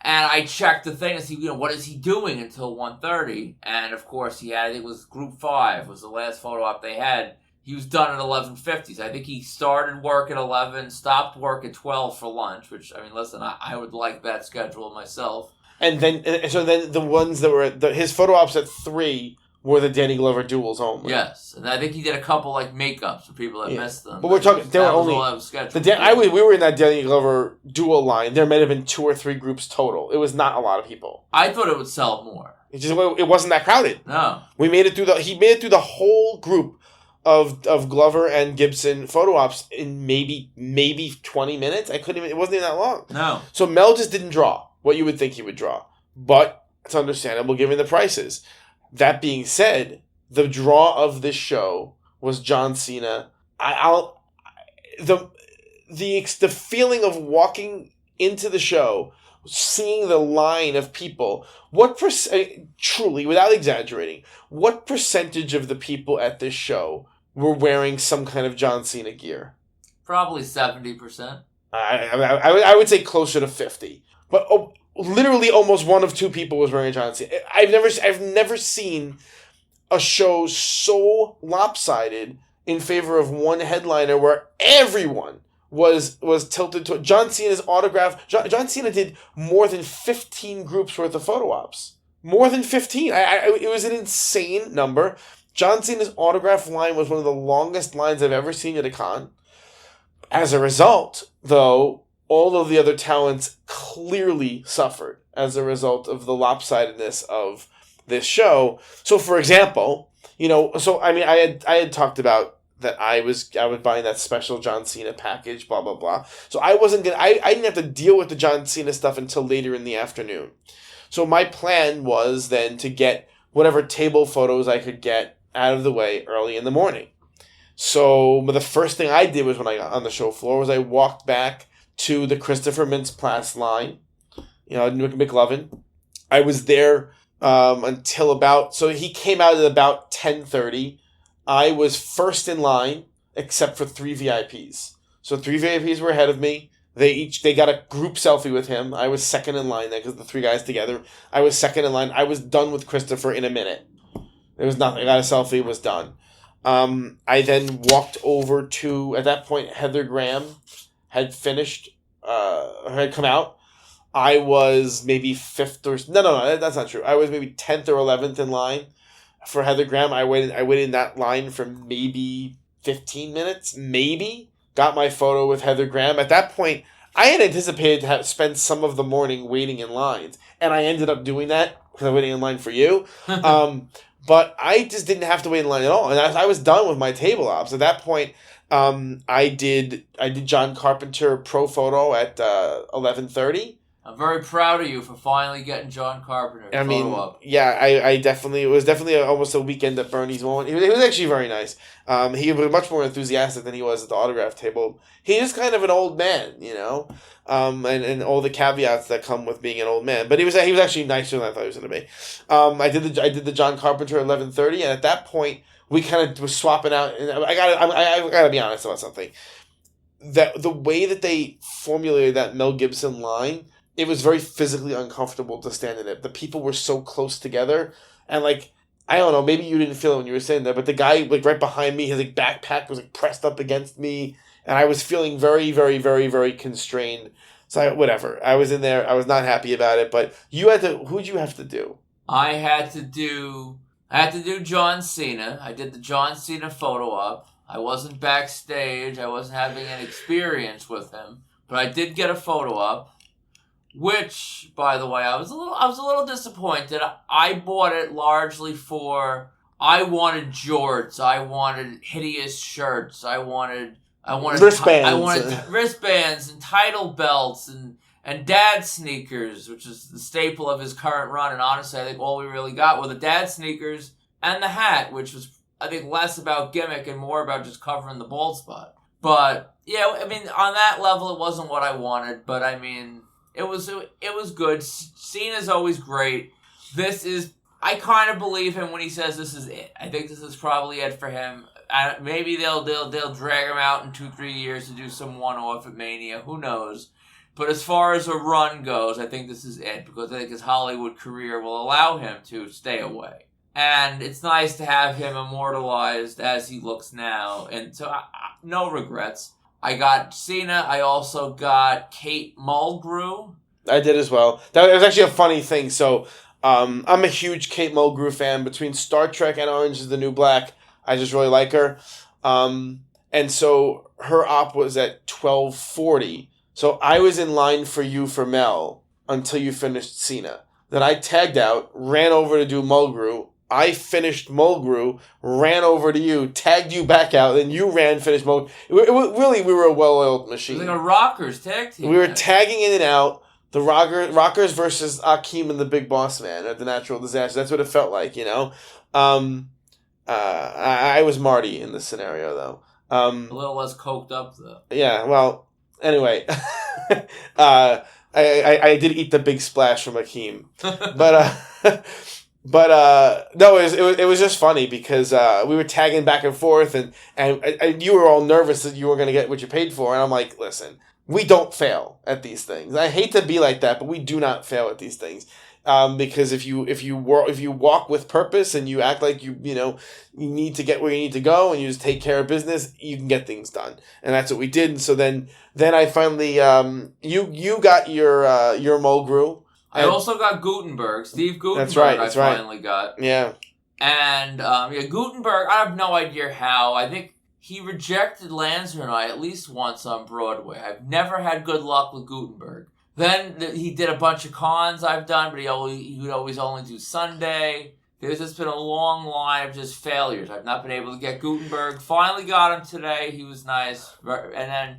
And I checked the thing and see, what is he doing until 1:30? And, of course, I think it was Group 5 was the last photo op they had. He was done at 11:50. So I think he started work at 11, stopped work at 12 for lunch, which, listen, I would like that schedule myself. And then the ones that were his photo ops at 3 were the Danny Glover duels only. Yes, and I think he did a couple makeups for people that missed them. But we're talking, there were only we were in that Danny Glover duel line. There might have been 2 or 3 groups total. It was not a lot of people. I thought it would sell more. It wasn't that crowded. No, he made it through the whole group of Glover and Gibson photo ops in maybe 20 minutes. It wasn't even that long. No. So Mel just didn't draw what you would think he would draw, but it's understandable given the prices. That being said, the draw of this show was John Cena. The feeling of walking into the show, seeing the line of people. Truly, without exaggerating, what percentage of the people at this show were wearing some kind of John Cena gear? Probably 70%. I would say closer to 50, but. Literally almost 1 of 2 people was wearing a John Cena. I've never seen a show so lopsided in favor of one headliner where everyone was tilted to John Cena's autograph. John Cena did more than 15 groups worth of photo ops. More than 15. It was an insane number. John Cena's autograph line was one of the longest lines I've ever seen at a con. As a result, though, all of the other talents clearly suffered as a result of the lopsidedness of this show. So, for example, I had talked about that I was buying that special John Cena package, blah blah blah. So I didn't have to deal with the John Cena stuff until later in the afternoon. So my plan was then to get whatever table photos I could get out of the way early in the morning. So the first thing I did was when I got on the show floor was I walked back to the Christopher Mintz-Plasse line, McLovin. I was there until so he came out at about 10:30. I was first in line, except for 3 VIPs. So 3 VIPs were ahead of me. They got a group selfie with him. I was second in line then because the 3 guys together. I was second in line. I was done with Christopher in a minute. There was nothing. I got a selfie, was done. I then walked over to, at that point, Heather Graham had finished, had come out. I was maybe 5th or... No, that's not true. I was maybe 10th or 11th in line for Heather Graham. I waited in that line for maybe 15 minutes, maybe. Got my photo with Heather Graham. At that point, I had anticipated to spend some of the morning waiting in lines. And I ended up doing that because I'm waiting in line for you. But I just didn't have to wait in line at all. And I was done with my table ops. At that point, I did John Carpenter pro photo at 11:30. I'm very proud of you for finally getting John Carpenter to photo up. Yeah, I definitely, it was definitely almost a weekend at Bernie's moment. It was actually very nice. He was much more enthusiastic than he was at the autograph table. He is kind of an old man, and all the caveats that come with being an old man. But he was actually nicer than I thought he was going to be. I did the John Carpenter 11:30, and at that point we kind of were swapping out. And I gotta be honest about something. That the way that they formulated that Mel Gibson line. It was very physically uncomfortable to stand in it. The people were so close together. And, I don't know, maybe you didn't feel it when you were sitting there, but the guy, right behind me, his, backpack was, pressed up against me. And I was feeling very, very, very, very constrained. So, whatever. I was in there. I was not happy about it. But who'd you have to do? I had to do John Cena. I did the John Cena photo op. I wasn't backstage. I wasn't having an experience with him. But I did get a photo op. Which, by the way, I was a little disappointed. I bought it largely for I wanted jorts, I wanted hideous shirts, I wanted wristbands. I wanted wristbands and title belts and dad sneakers, which is the staple of his current run. And honestly, I think all we really got were the dad sneakers and the hat, which was I think less about gimmick and more about just covering the bald spot. But yeah, on that level, it wasn't what I wanted. But It was good. Cena's always great. I kind of believe him when he says this is it. I think this is probably it for him. Maybe they'll drag him out in 2-3 years to do some one-off at Mania. Who knows? But as far as a run goes, I think this is it because I think his Hollywood career will allow him to stay away. And it's nice to have him immortalized as he looks now. And so, no regrets. I got Cena. I also got Kate Mulgrew. I did as well. That was actually a funny thing. So, I'm a huge Kate Mulgrew fan. Between Star Trek and Orange is the New Black, I just really like her. And so her op was at 12:40. So I was in line for you for Mel until you finished Cena. Then I tagged out, ran over to do Mulgrew. I finished Mulgrew, ran over to you, tagged you back out, then you finished Mulgrew. Really, we were a well-oiled machine. It was like a Rockers tag team. We were tagging in and out. The Rockers versus Akeem and the Big Boss Man at the Natural Disaster. That's what it felt like, I was Marty in this scenario, though. A little less coked up, though. Yeah, well, anyway. I did eat the big splash from Akeem. But no, it was just funny because we were tagging back and forth, and you were all nervous that you were going to get what you paid for, and I'm like, listen, we don't fail at these things. I hate to be like that, but we do not fail at these things, because if you walk with purpose and you act like you need to get where you need to go and you just take care of business, you can get things done, and that's what we did. And so then I finally you got your Mulgrew. I also got Gutenberg. Steve Gutenberg that's right. I finally got. Yeah. And, Gutenberg, I have no idea how. I think he rejected Lanzer and I at least once on Broadway. I've never had good luck with Gutenberg. Then he did a bunch of cons I've done, but he would always only do Sunday. There's just been a long line of just failures. I've not been able to get Gutenberg. Finally got him today. He was nice. And then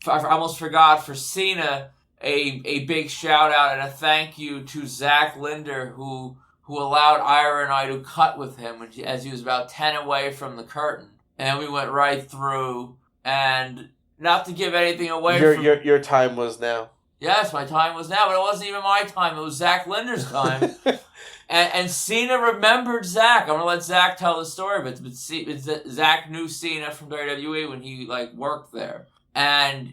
I almost forgot for Cena... A big shout out and a thank you to Zach Linder who allowed Ira and I to cut with him as he was about 10 away from the curtain, and we went right through. And not to give anything away, your time was now. Yes, my time was now, but it wasn't even my time. It was Zach Linder's time. and Cena remembered Zach. I'm gonna let Zach tell the story, but Zach knew Cena from WWE when he worked there, and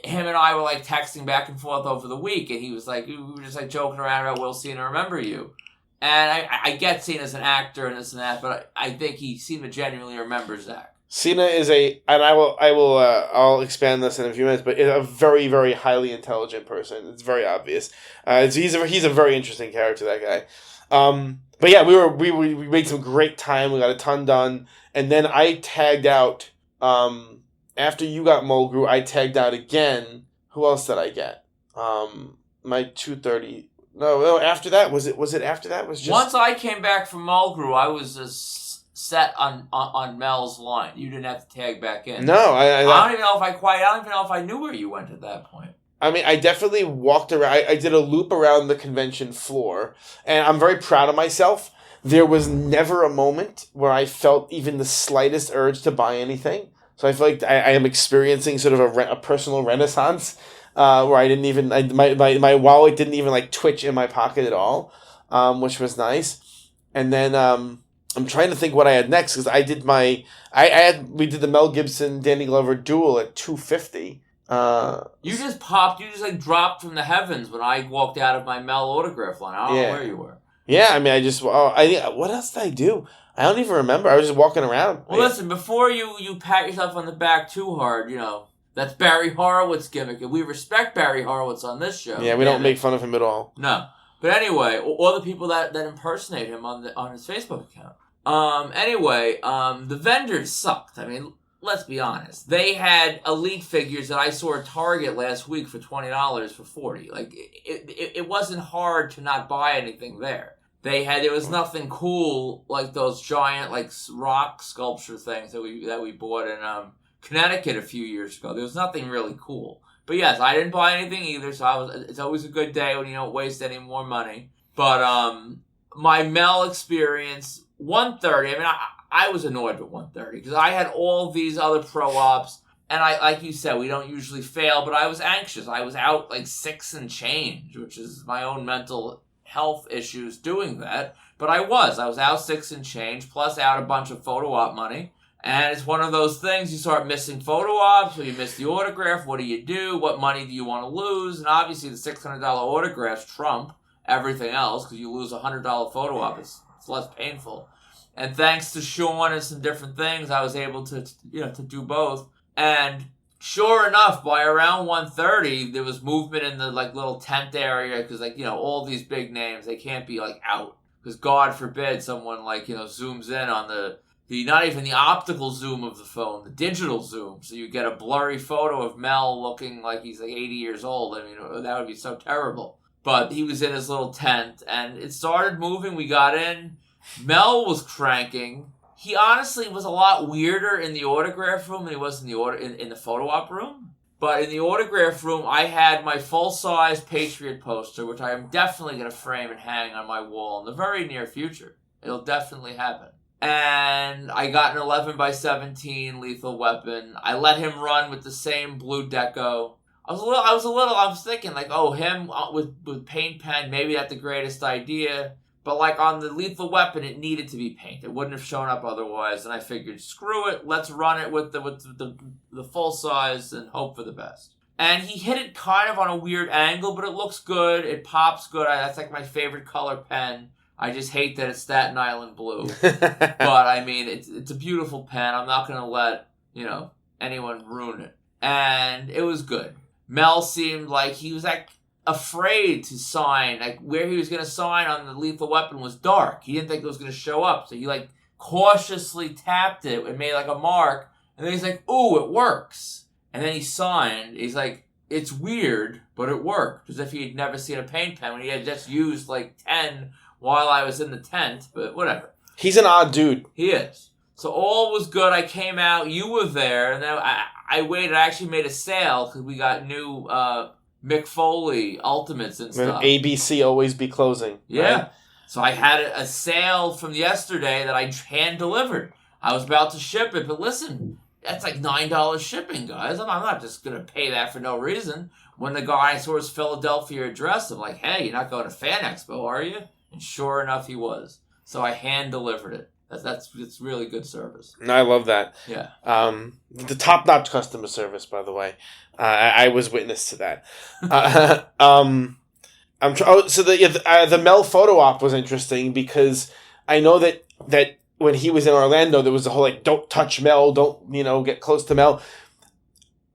him and I were texting back and forth over the week, and he was we were just joking around about, will Cena remember you? And I get Cena's an actor and this and that, but I think Cena genuinely remembers Zach. Cena is I'll expand this in a few minutes, but a very, very highly intelligent person. It's very obvious. He's a very interesting character, that guy. But yeah, we made some great time. We got a ton done, and then I tagged out. After you got Mulgrew, I tagged out again. Who else did I get? My 2:30. No, after that was it after that was just. Once I came back from Mulgrew, I was just set on Mel's line. You didn't have to tag back in. No, I don't even know if I don't even know if I knew where you went at that point. I mean, I definitely walked around. I did a loop around the convention floor, and I'm very proud of myself. There was never a moment where I felt even the slightest urge to buy anything. So I feel like I am experiencing sort of a personal renaissance, where I didn't even my wallet didn't even like twitch in my pocket at all, which was nice. And then I'm trying to think what I had next, because I did we did the Mel Gibson Danny Glover duel at $250. You just like dropped from the heavens when I walked out of my Mel autograph line. I don't know where you were. Yeah, I mean, what else did I do? I don't even remember. I was just walking around. Well, listen, before you pat yourself on the back too hard, that's Barry Horowitz gimmick, and we respect Barry Horowitz on this show. Yeah, we don't make fun of him at all. No. But anyway, all the people that impersonate him on his Facebook account. The vendors sucked. I mean, let's be honest. They had Elite figures that I saw at Target last week for $20 for $40. Like, it wasn't hard to not buy anything there. There was nothing cool like those giant like rock sculpture things that we bought in Connecticut a few years ago. There was nothing really cool. But yes, I didn't buy anything either, so it's always a good day when you don't waste any more money. But my Mel experience, 130, I mean, I was annoyed with 130 because I had all these other pro ops, and I, like you said, we don't usually fail, but I was anxious. I was out like 6 and change, which is my own mental health issues doing that. But I was out 6 and change, plus out a bunch of photo op money. And it's one of those things, you start missing photo ops, or you miss the autograph. What do you do? What money do you want to lose? And obviously the $600 autographs trump everything else, because you lose a $100 photo op. It's less painful. And thanks to Sean and some different things, I was able to do both. And sure enough, by around 1:30, there was movement in the like little tent area, because all these big names, they can't be like out, because God forbid someone zooms in on the not even the optical zoom of the phone, the digital zoom, so you get a blurry photo of Mel looking like he's like 80 years old. I mean, that would be so terrible. But he was in his little tent, and it started moving. We got in. Mel was cranking. He honestly was a lot weirder in the autograph room than he was in the photo op room. But in the autograph room, I had my full-size Patriot poster, which I am definitely going to frame and hang on my wall in the very near future. It'll definitely happen. And I got an 11x17 Lethal Weapon. I let him run with the same blue deco. I was thinking like, oh, him with paint pen, maybe that's the greatest idea. But like on the Lethal Weapon, it needed to be paint. It wouldn't have shown up otherwise. And I figured, screw it, let's run it with the full size and hope for the best. And he hit it kind of on a weird angle, but it looks good. It pops good. That's like my favorite color pen. I just hate that it's Staten Island blue. But I mean, it's a beautiful pen. I'm not going to let anyone ruin it. And it was good. Mel seemed like he was like afraid to sign. Like where he was going to sign on the Lethal Weapon was dark. He didn't think it was going to show up. So he like cautiously tapped it and made like a mark. And then he's like, ooh, it works. And then he signed. He's like, it's weird, but it worked. As if he had never seen a paint pen when he had just used like 10 while I was in the tent. But whatever. He's an odd dude. He is. So all was good. I came out. You were there. And then I waited. I actually made a sale because we got new Mick Foley Ultimates and stuff. ABC always be closing. Yeah. Right? So I had a sale from yesterday that I hand-delivered. I was about to ship it, but listen, that's like $9 shipping, guys. I'm not just going to pay that for no reason. When the guy saw his Philadelphia address, I'm like, hey, you're not going to Fan Expo, are you? And sure enough, he was. So I hand-delivered it. It's really good service. I love that. Yeah. The top-notch customer service, by the way. I was witness to that. So the Mel photo op was interesting because I know that when he was in Orlando, there was a whole like, don't touch Mel, don't get close to Mel.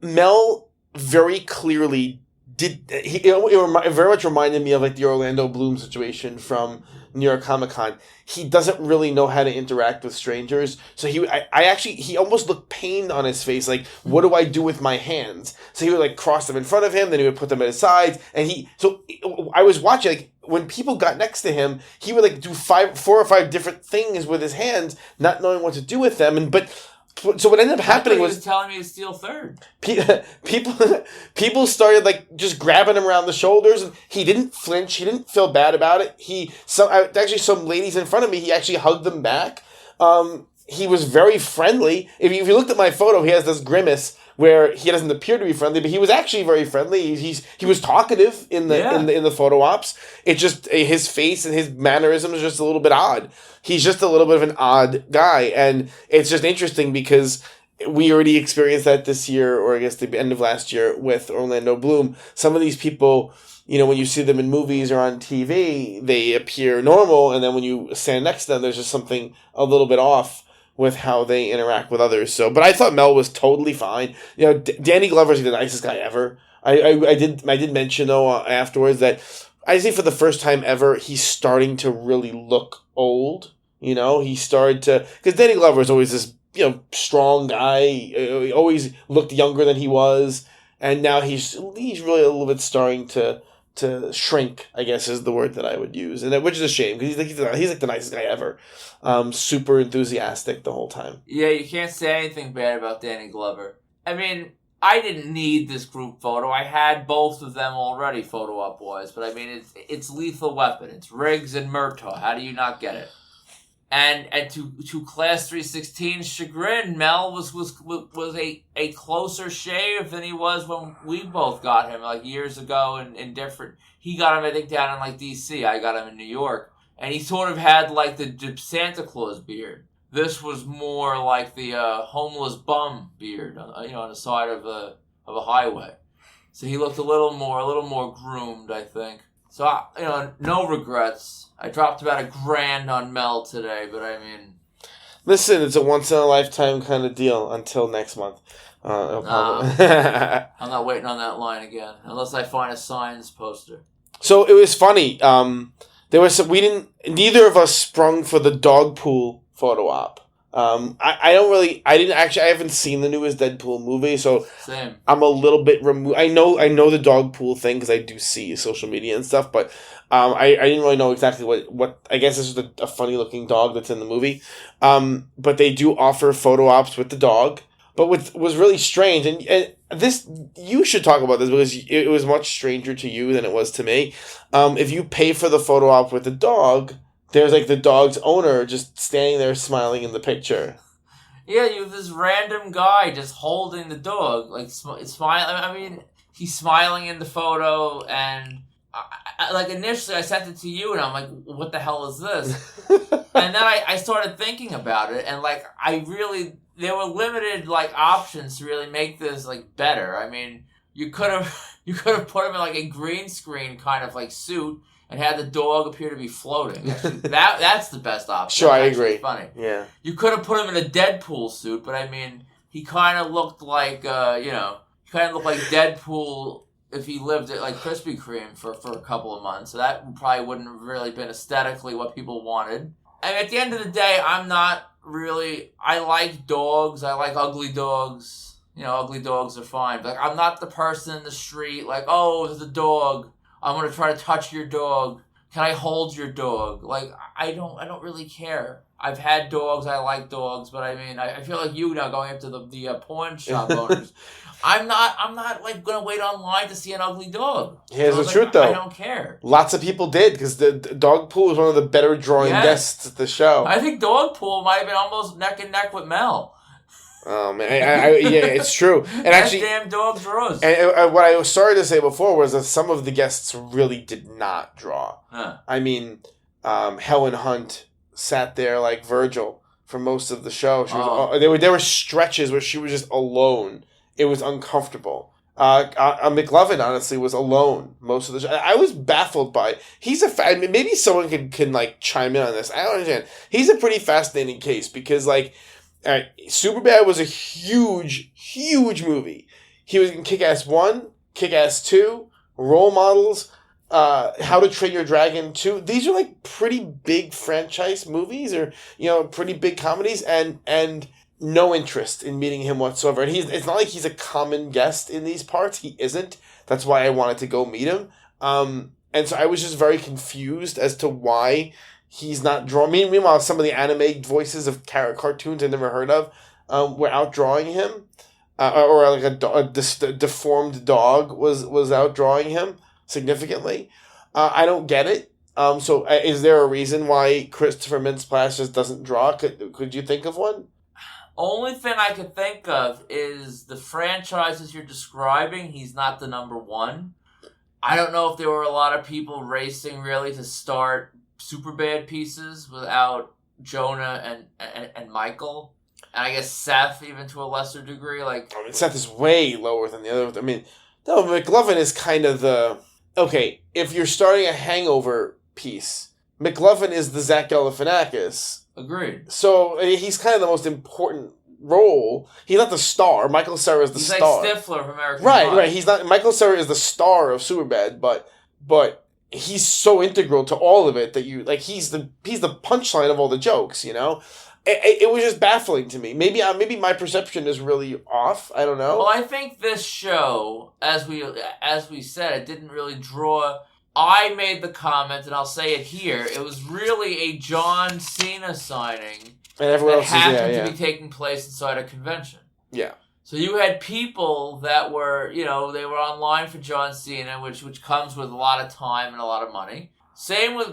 Mel very clearly it very much reminded me of like the Orlando Bloom situation from New York Comic Con. He doesn't really know how to interact with strangers. So he almost looked pained on his face. Like, what do I do with my hands? So he would like cross them in front of him, then he would put them at his sides. And I was watching, like, when people got next to him, he would like do 4 or 5 different things with his hands, not knowing what to do with them. But So what ended up happening was... He was telling me to steal third. People started, like, just grabbing him around the shoulders. And he didn't flinch. He didn't feel bad about it. Actually, some ladies in front of me, he actually hugged them back. He was very friendly. If you looked at my photo, he has this grimace where he doesn't appear to be friendly, but he was actually very friendly. He was talkative in the photo ops. It's just his face and his mannerisms are just a little bit odd. He's just a little bit of an odd guy, and it's just interesting because we already experienced that this year, or I guess the end of last year, with Orlando Bloom. Some of these people, you know, when you see them in movies or on TV, they appear normal, and then when you stand next to them, there's just something a little bit off with how they interact with others. So, but I thought Mel was totally fine. You know, Danny Glover's the nicest guy ever. I did mention though afterwards that I think for the first time ever, he's starting to really look old. You know, he started to, because Danny Glover is always this, you know, strong guy. He always looked younger than he was, and now he's really a little bit starting to shrink, I guess is the word that I would use, and which is a shame because he's like the nicest guy ever. Super enthusiastic the whole time. Yeah, you can't say anything bad about Danny Glover. I mean, I didn't need this group photo. I had both of them already photo op wise, but I mean it's Lethal Weapon. It's Riggs and Murtaugh. How do you not get it? And to Class 316's chagrin, Mel was a closer shave than he was when we both got him, like, years ago in different... He got him, I think, down in, like, D.C. I got him in New York. And he sort of had, like, the Santa Claus beard. This was more like the homeless bum beard, you know, on the side of a highway. So he looked a little more groomed, I think. So, you know, no regrets. I dropped about $1,000 on Mel today, but I mean... Listen, it's a once-in-a-lifetime kind of deal until next month. I'm not waiting on that line again, unless I find a Signs poster. So, it was funny. Neither of us sprung for the dog pool photo op. I haven't seen the newest Deadpool movie, so Same. I'm a little bit removed. I know the dog pool thing because I do see social media and stuff, but I didn't really know exactly what I guess this is a funny looking dog that's in the movie. But they do offer photo ops with the dog. But what was really strange, and this, you should talk about this because it was much stranger to you than it was to me. If you pay for the photo op with the dog, there's like the dog's owner just standing there smiling in the picture. Yeah, you have this random guy just holding the dog, like smiling. I mean, he's smiling in the photo, and like initially I sent it to you, and I'm like, "What the hell is this?" And then I started thinking about it, and like there were limited like options to really make this like better. I mean, you could have put him in like a green screen kind of like suit. And had the dog appear to be floating. Actually, that's the best option. Sure, I agree. Funny. Yeah. You could have put him in a Deadpool suit, but I mean, he kind of looked like, Deadpool if he lived at like Krispy Kreme for a couple of months. So that probably wouldn't have really been aesthetically what people wanted. And at the end of the day, I'm not really. I like dogs. I like ugly dogs. You know, ugly dogs are fine. But I'm not the person in the street like, oh, there's a dog. I'm gonna try to touch your dog. Can I hold your dog? Like, I don't really care. I've had dogs. I like dogs, but I mean, I feel like you now going up to the pawn shop owners. I'm not like gonna wait online to see an ugly dog. Here's the truth, though. I don't care. Lots of people did because the dog pool was one of the better drawing guests at the show. I think dog pool might have been almost neck and neck with Mel. Oh man, yeah, it's true. And actually, damn dog draws. And what I started to say before was that some of the guests really did not draw. Huh. I mean, Helen Hunt sat there like Virgil for most of the show. She was, there were stretches where she was just alone. It was uncomfortable. McLovin honestly was alone most of the show. I was baffled by it. He's maybe someone can like chime in on this. I don't understand. He's a pretty fascinating case because like. Superbad was a huge, huge movie. He was in Kick-Ass 1, Kick-Ass 2, Role Models, How to Train Your Dragon 2. These are like pretty big franchise movies or, you know, pretty big comedies and no interest in meeting him whatsoever. And it's not like he's a common guest in these parts. He isn't. That's why I wanted to go meet him. And so I was just very confused as to why he's not drawn. Meanwhile, some of the anime voices of cartoons I never heard of were outdrawing him, or like a deformed dog was outdrawing him significantly. I don't get it. So is there a reason why Christopher Mintz-Plasse just doesn't draw? Could you think of one? Only thing I could think of is the franchises you're describing, he's not the number one. I don't know if there were a lot of people racing really to start Superbad pieces without Jonah and Michael. And I guess Seth, even to a lesser degree. Seth is way lower than the other. No, McLovin is kind of the... Okay, if you're starting a Hangover piece, McLovin is the Zach Galifianakis. Agreed. So he's kind of the most important role. He's not the star. Michael Cera is the star. He's like Stifler from American Pie. Pie. Right. He's not. Michael Cera is the star of Superbad, but he's so integral to all of it that he's the punchline of all the jokes. It was just baffling to me. Maybe my perception is really off. I don't know. Well, I think this show, as we said, it didn't really draw. I made the comment, and I'll say it here. It was really a John Cena signing and everyone else happened to be taking place inside a convention. Yeah. So you had people that were, they were online for John Cena, which comes with a lot of time and a lot of money. Same with,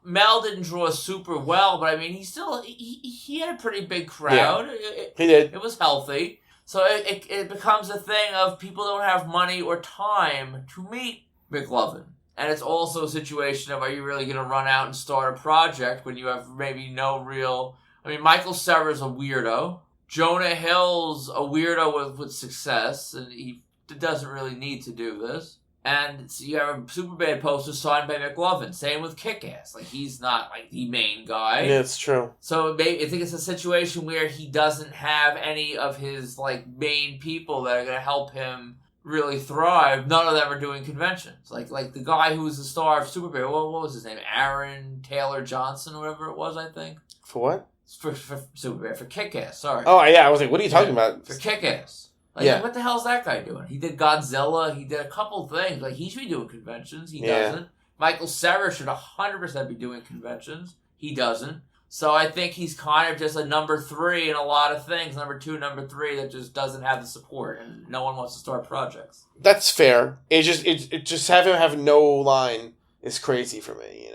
Mel didn't draw super well, but he had a pretty big crowd. Yeah, he did. It was healthy. So it becomes a thing of people don't have money or time to meet McLovin. And it's also a situation of, are you really going to run out and start a project when you have maybe no real... Michael Cera's a weirdo. Jonah Hill's a weirdo with success, and he doesn't really need to do this. And so you have a Superbad poster signed by McLovin. Same with Kick-Ass. He's not, the main guy. Yeah, it's true. So I think it's a situation where he doesn't have any of his, main people that are going to help him really thrive. None of them are doing conventions. Like the guy who was the star of Superbad, what was his name? Aaron Taylor Johnson, or whatever it was, I think. For what? For Superbad, for Kick-Ass, sorry. Oh, yeah, I was like, what are you talking about? For Kick-Ass. Yeah. What the hell's that guy doing? He did Godzilla, he did a couple things. He should be doing conventions, he doesn't. Michael Cera should 100% be doing conventions, he doesn't. So I think he's kind of just a number 3 in a lot of things, number 2, number 3, that just doesn't have the support, and no one wants to start projects. That's fair. It just have him have no line is crazy for me,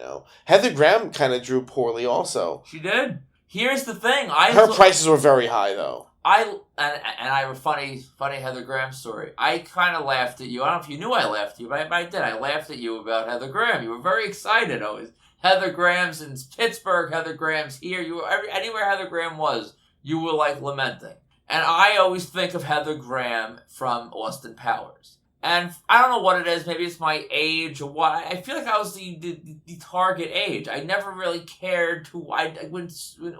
Heather Graham kind of drew poorly also. She did. Here's the thing. Her prices were very high, though. I have a funny Heather Graham story. I kind of laughed at you. I don't know if you knew I laughed at you, but I did. I laughed at you about Heather Graham. You were very excited always. Heather Graham's in Pittsburgh. Heather Graham's here. You were anywhere Heather Graham was, you were lamenting. And I always think of Heather Graham from Austin Powers. And I don't know what it is. Maybe it's my age or what. I feel like I was the target age. I never really cared to. When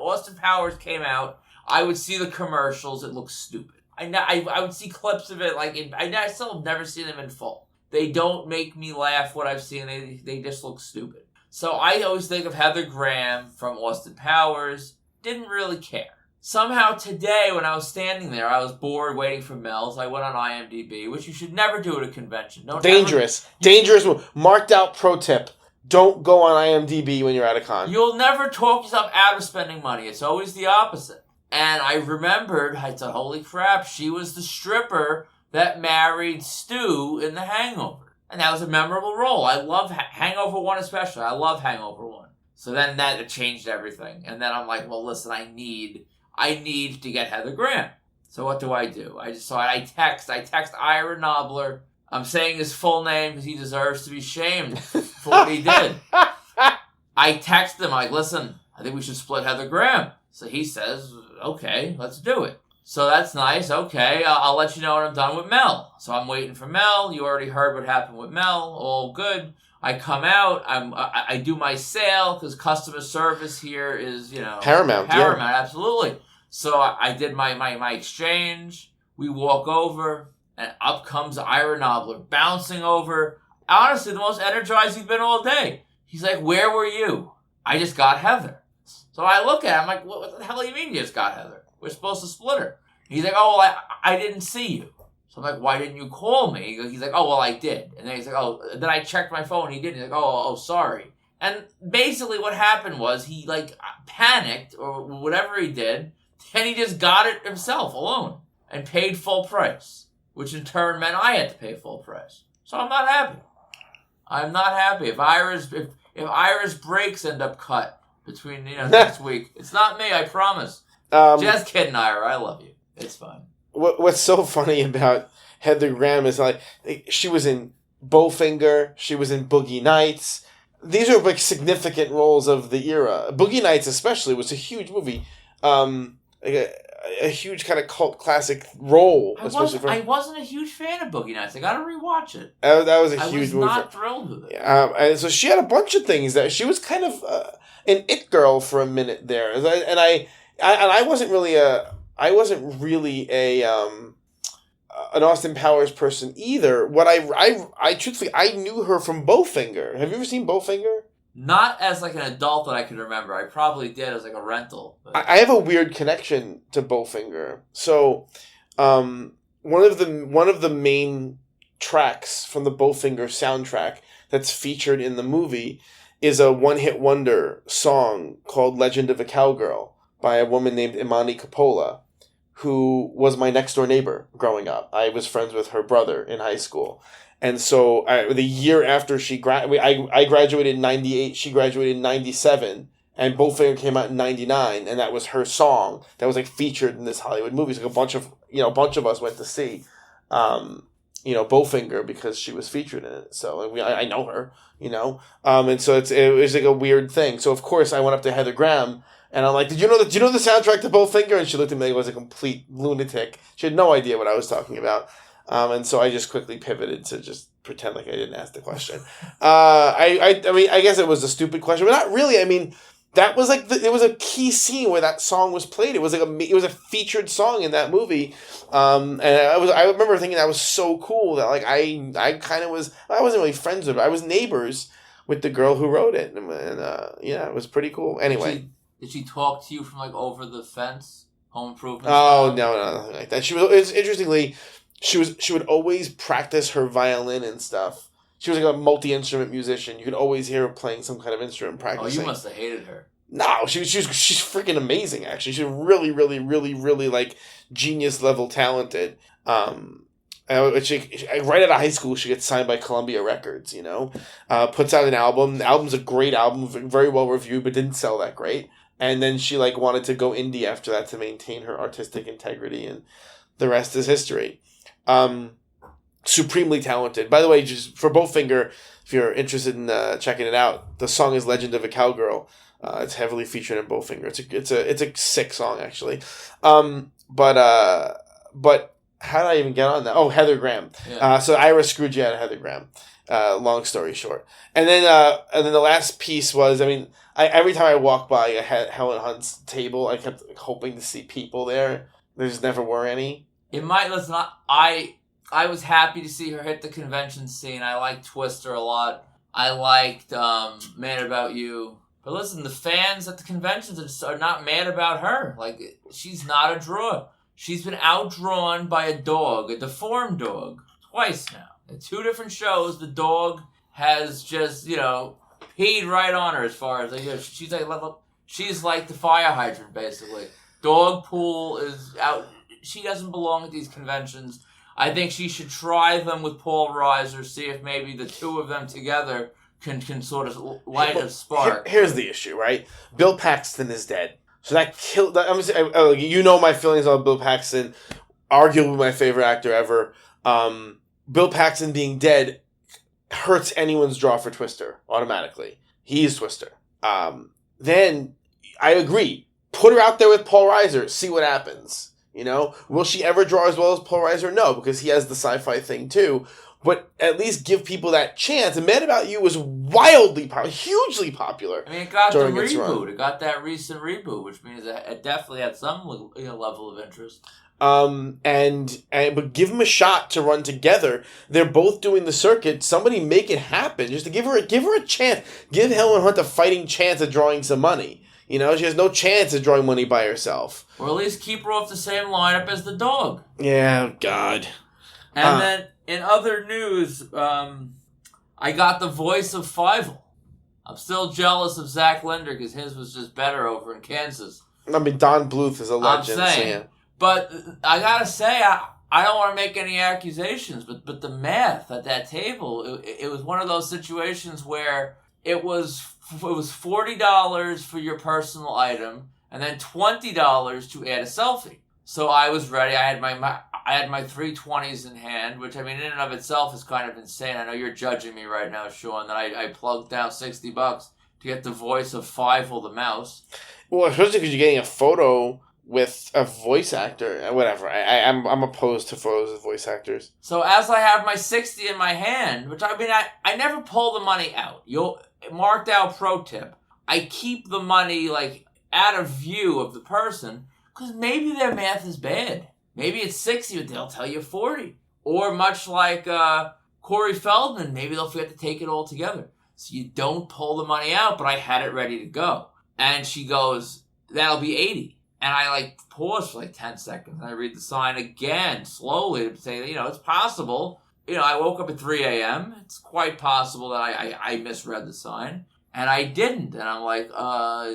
Austin Powers came out, I would see the commercials. It looked stupid. I would see clips of it. I still have never seen them in full. They don't make me laugh. What I've seen, they just look stupid. So I always think of Heather Graham from Austin Powers. Didn't really care. Somehow today, when I was standing there, I was bored waiting for Mel, so I went on IMDb, which you should never do at a convention. Dangerous. Dangerous. Marked out pro tip. Don't go on IMDb when you're at a con. You'll never talk yourself out of spending money. It's always the opposite. And I remembered, I thought, holy crap, she was the stripper that married Stu in The Hangover. And that was a memorable role. I love Hangover 1 especially. I love Hangover 1. So then that changed everything. And then I'm like, well, listen, I need to get Heather Graham. So what do? I text Ira Nobler. I'm saying his full name because he deserves to be shamed for what he did. I text him, listen, I think we should split Heather Graham. So he says, okay, let's do it. So that's nice. Okay, I'll let you know when I'm done with Mel. So I'm waiting for Mel. You already heard what happened with Mel. All good. I come out. I do my sale because customer service here is, paramount. Paramount, yeah. Absolutely. So I did my exchange. We walk over, and up comes Ira Nobler, bouncing over. Honestly, the most energized he's been all day. He's like, where were you? I just got Heather. So I look at him, I'm like, what the hell do you mean you just got Heather? We're supposed to split her. He's like, oh, well, I didn't see you. So I'm like, why didn't you call me? He's like, oh, well, I did. And then he's like, oh, then I checked my phone. He didn't. He's like, oh, sorry. And basically what happened was he, panicked or whatever he did. And he just got it himself alone and paid full price, which in turn meant I had to pay full price. So I'm not happy. I'm not happy. If Ira's brakes end up cut between next week, it's not me. I promise. Just kidding, Ira. I love you. It's fine. What's so funny about Heather Graham is like she was in Bowfinger, she was in Boogie Nights. These are like significant roles of the era. Boogie Nights especially was a huge movie. A huge kind of cult classic role. I wasn't a huge fan of Boogie Nights. I got to rewatch it. That was a huge movie. I was not thrilled with it. And so she had a bunch of things that she was kind of an it girl for a minute there, and I wasn't really an Austin Powers person either. What I truthfully I knew her from Bowfinger. Have you ever seen Bowfinger? Not as like an adult that I can remember. I probably did as like a rental. But... I have a weird connection to Bowfinger. So, one of the main tracks from the Bowfinger soundtrack that's featured in the movie is a one-hit wonder song called "Legend of a Cowgirl" by a woman named Imani Coppola, who was my next-door neighbor growing up. I was friends with her brother in high school. And so the year after I graduated in 98, she graduated in 97, and Bowfinger came out in 99, and that was her song that was like featured in this Hollywood movie. So a bunch of us went to see, Bowfinger because she was featured in it. So I know her, and so it was like a weird thing. So of course I went up to Heather Graham. And I'm like, did you know the soundtrack to Bowfinger? And she looked at me like I was a complete lunatic. She had no idea what I was talking about. And so I just quickly pivoted to just pretend like I didn't ask the question. I guess it was a stupid question, but not really. I mean, that was like it was a key scene where that song was played. It was like it was a featured song in that movie. And I remember thinking that was so cool that like I wasn't really friends with her. I was neighbors with the girl who wrote it, and it was pretty cool. Anyway. Did she talk to you from like over the fence, Home Improvement? Oh no, nothing like that. Interestingly, she would always practice her violin and stuff. She was like a multi-instrument musician. You could always hear her playing some kind of instrument practicing. Oh, you must have hated her. No, she's freaking amazing. Actually, she's really, really, really, really like genius level talented. Right out of high school, she gets signed by Columbia Records. Puts out an album. The album's a great album, very well reviewed, but didn't sell that great. And then she wanted to go indie after that to maintain her artistic integrity, and the rest is history. Supremely talented. By the way, just for Bowfinger, if you're interested in checking it out, the song is "Legend of a Cowgirl." It's heavily featured in Bowfinger. It's a sick song actually. But how did I even get on that? Oh, Heather Graham. Yeah. So Ira screwed you out of Heather Graham. Long story short, and then the last piece was, every time I walked by a Helen Hunt's table, I kept hoping to see people there. There just never were any. I was happy to see her hit the convention scene. I liked Twister a lot. I liked Mad About You. But listen, the fans at the conventions are not mad about her. Like, she's not a draw. She's been outdrawn by a dog, a deformed dog, twice now. At 2 different shows, the dog has just, peed right on her as far as she's like the fire hydrant, basically. Dog pool is out. She doesn't belong at these conventions. I think she should try them with Paul Reiser, see if maybe the two of them together can sort of light a spark. Here's the issue, right? Bill Paxton is dead. So that killed... my feelings on Bill Paxton. Arguably my favorite actor ever. Bill Paxton being dead hurts anyone's draw for Twister automatically. He's Twister. Then I agree. Put her out there with Paul Reiser. See what happens. Will she ever draw as well as Paul Reiser? No, because he has the sci-fi thing too. But at least give people that chance. And Mad About You was wildly popular, hugely popular. It got the reboot. It got that recent reboot, which means it definitely had some level of interest. But give them a shot to run together. They're both doing the circuit. Somebody make it happen. Just to give her a chance. Give Helen Hunt a fighting chance at drawing some money. She has no chance of drawing money by herself. Or at least keep her off the same lineup as the dog. Yeah, God. And then, in other news, I got the voice of Fievel. I'm still jealous of Zach Linder because his was just better over in Kansas. I mean, Don Bluth is a legend. I'm saying. So yeah. But I gotta say, I don't want to make any accusations, but the math at that table, it was one of those situations where it was $40 for your personal item, and then $20 to add a selfie. So I was ready. I had my 320s in hand, which I mean, in and of itself is kind of insane. I know you're judging me right now, Sean, that I plugged down $60 to get the voice of Fievel the mouse. Well, especially because you're getting a photo with a voice actor. Whatever. I'm opposed to photos of voice actors. So as I have my 60 in my hand, which I mean, I never pull the money out. Marked out pro tip. I keep the money like out of view of the person because maybe their math is bad. Maybe it's 60, but they'll tell you 40. Or much like Corey Feldman, maybe they'll forget to take it all together. So you don't pull the money out, but I had it ready to go. And she goes, that'll be 80. And I like pause for like 10 seconds. And I read the sign again, slowly, to say, it's possible. I woke up at 3 a.m. It's quite possible that I misread the sign. And I didn't. And I'm like,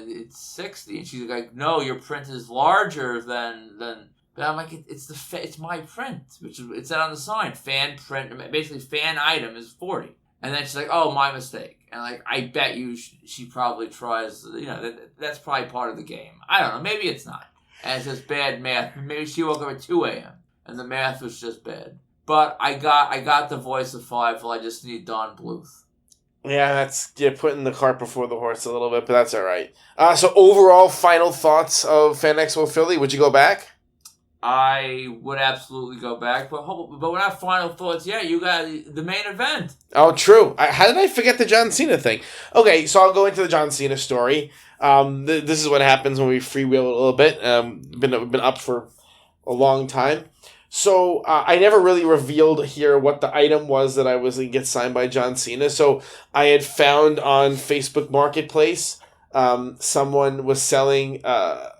it's 60. And she's like, no, your print is larger than. But I'm like, it's my print, which is, it said on the sign, fan print, basically fan item is 40. And then she's like, oh, my mistake. And like, I bet you she probably tries, that's probably part of the game. I don't know, maybe it's not. And it's just bad math. Maybe she woke up at 2 a.m. and the math was just bad. But I got the voice of Fievel. I just need Don Bluth. Yeah, that's putting the cart before the horse a little bit, but that's all right. So overall, final thoughts of Fan Expo Philly. Would you go back? I would absolutely go back, but we're not final thoughts yet. You got the main event. Oh, true. How did I forget the John Cena thing? Okay, so I'll go into the John Cena story. This is what happens when we freewheel a little bit. Been up for a long time. So I never really revealed here what the item was that I was going to get signed by John Cena. So I had found on Facebook Marketplace, someone was selling a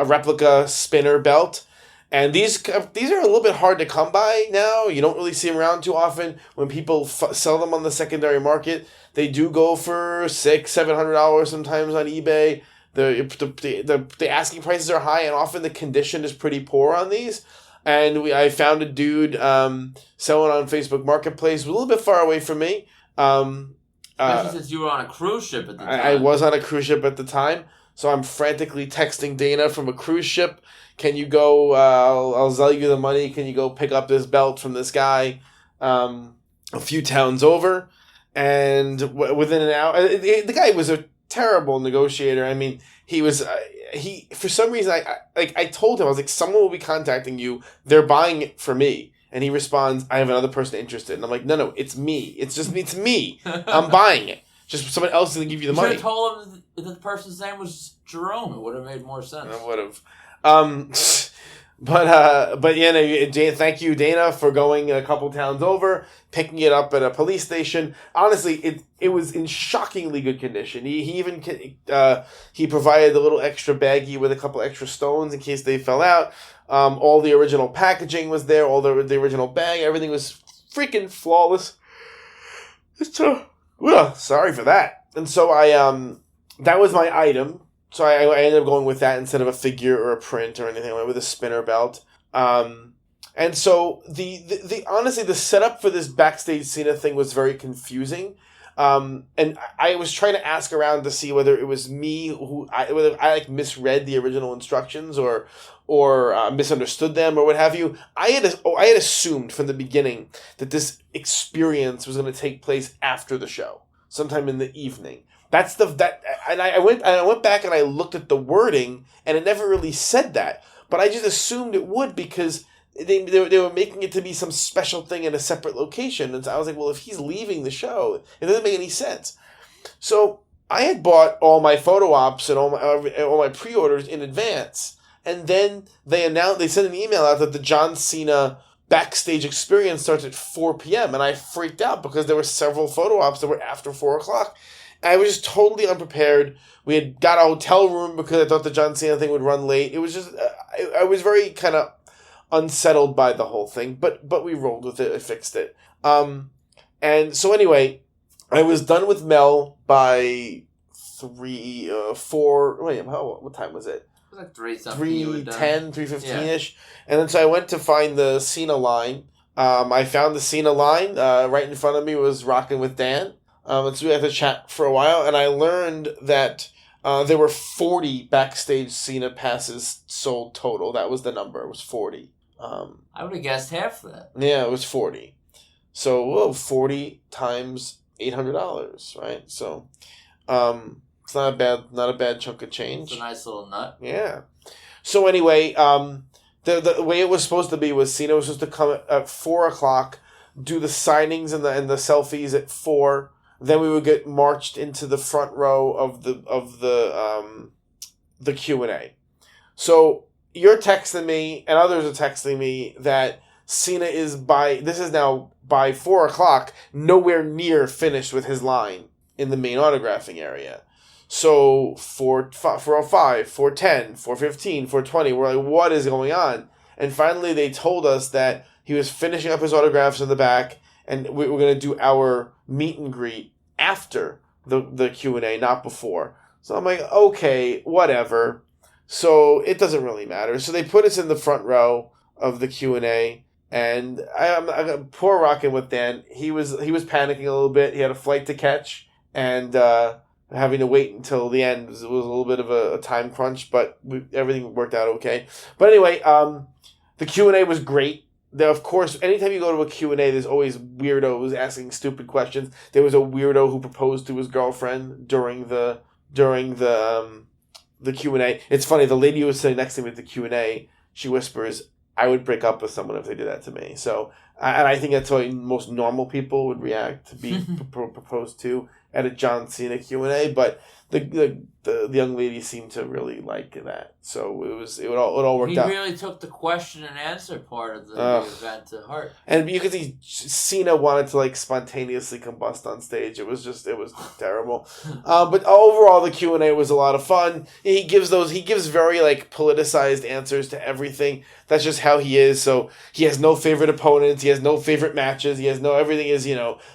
replica spinner belt. And these are a little bit hard to come by now. You don't really see them around too often. When people sell them on the secondary market, they do go for $600-$700 sometimes on eBay. The asking prices are high, and often the condition is pretty poor on these. And I found a dude selling on Facebook Marketplace, a little bit far away from me. Especially since you were on a cruise ship at the time. I was on a cruise ship at the time, so I'm frantically texting Dana from a cruise ship. Can you go, I'll sell you the money, can you go pick up this belt from this guy a few towns over? And within an hour, the guy was a terrible negotiator. I mean, he was, for some reason, I told him, I was like, someone will be contacting you, they're buying it for me. And he responds, I have another person interested. And I'm like, no, it's me. It's me. I'm buying it. Just someone else is going to give you the money. You should have told him that the person's name was Jerome. It would have made more sense. I would have. But yeah, no, thank you, Dana, for going a couple towns over, picking it up at a police station. Honestly, it was in shockingly good condition. He even he provided a little extra baggie with a couple extra stones in case they fell out. All the original packaging was there, all the original bag, everything was freaking flawless. So, sorry for that. And so that was my item. So I ended up going with that instead of a figure or a print or anything. I went with a spinner belt. And so the honestly, the setup for this backstage Cena thing was very confusing. And I was trying to ask around to see whether it was me whether I misread the original instructions or misunderstood them or what have you. I had assumed from the beginning that this experience was going to take place after the show, sometime in the evening. And I went back and I looked at the wording, and it never really said that. But I just assumed it would because they were making it to be some special thing in a separate location. And so I was like, well, if he's leaving the show, it doesn't make any sense. So I had bought all my photo ops and all my pre-orders in advance, and then they sent an email out that the John Cena backstage experience starts at 4 p.m. and I freaked out because there were several photo ops that were after 4 o'clock. I was just totally unprepared. We had got a hotel room because I thought the John Cena thing would run late. It was just, I was very kind of unsettled by the whole thing, but we rolled with it. I fixed it. And so anyway, I was done with Mel by 4. Wait, what time was it? was like 3:10, 3:15-ish. And then so I went to find the Cena line. I found the Cena line. Right in front of me was Rockin' with Dan. And so we had to chat for a while. And I learned that there were 40 backstage Cena passes sold total. That was the number. It was 40. I would have guessed half that. Yeah, it was 40. So 40 times $800, right? So it's not a bad chunk of change. It's a nice little nut. Yeah. So anyway, the way it was supposed to be was Cena was supposed to come at 4:00, do the signings and the selfies at 4. Then we would get marched into the front row of the Q&A. So you're texting me, and others are texting me that Cena is now by 4:00, nowhere near finished with his line in the main autographing area. So 4:05, 4:10, 4:15, 4:20, we're like, what is going on? And finally they told us that he was finishing up his autographs in the back, and we were going to do our meet and greet after the Q&A, not before. So I'm like, okay, whatever. So it doesn't really matter. So they put us in the front row of the Q&A, and I poor Rockin' with Dan. He was panicking a little bit. He had a flight to catch, and having to wait until the end was a little bit of a time crunch, but everything worked out okay. But anyway, the Q&A was great. Now, of course, anytime you go to a Q&A, there's always weirdos asking stupid questions. There was a weirdo who proposed to his girlfriend during the Q&A. It's funny, the lady who was sitting next to me at the Q&A, she whispers, I would break up with someone if they did that to me. So, and I think that's how most normal people would react to be proposed to at a John Cena Q&A. But the young lady seemed to really like that. So it all worked out. He really took the question and answer part of the event to heart. And you could see Cena wanted to spontaneously combust on stage. It was terrible. But overall, the Q&A was a lot of fun. He gives very politicized answers to everything. That's just how he is. So he has no favorite opponents. He has no favorite matches. Everything is,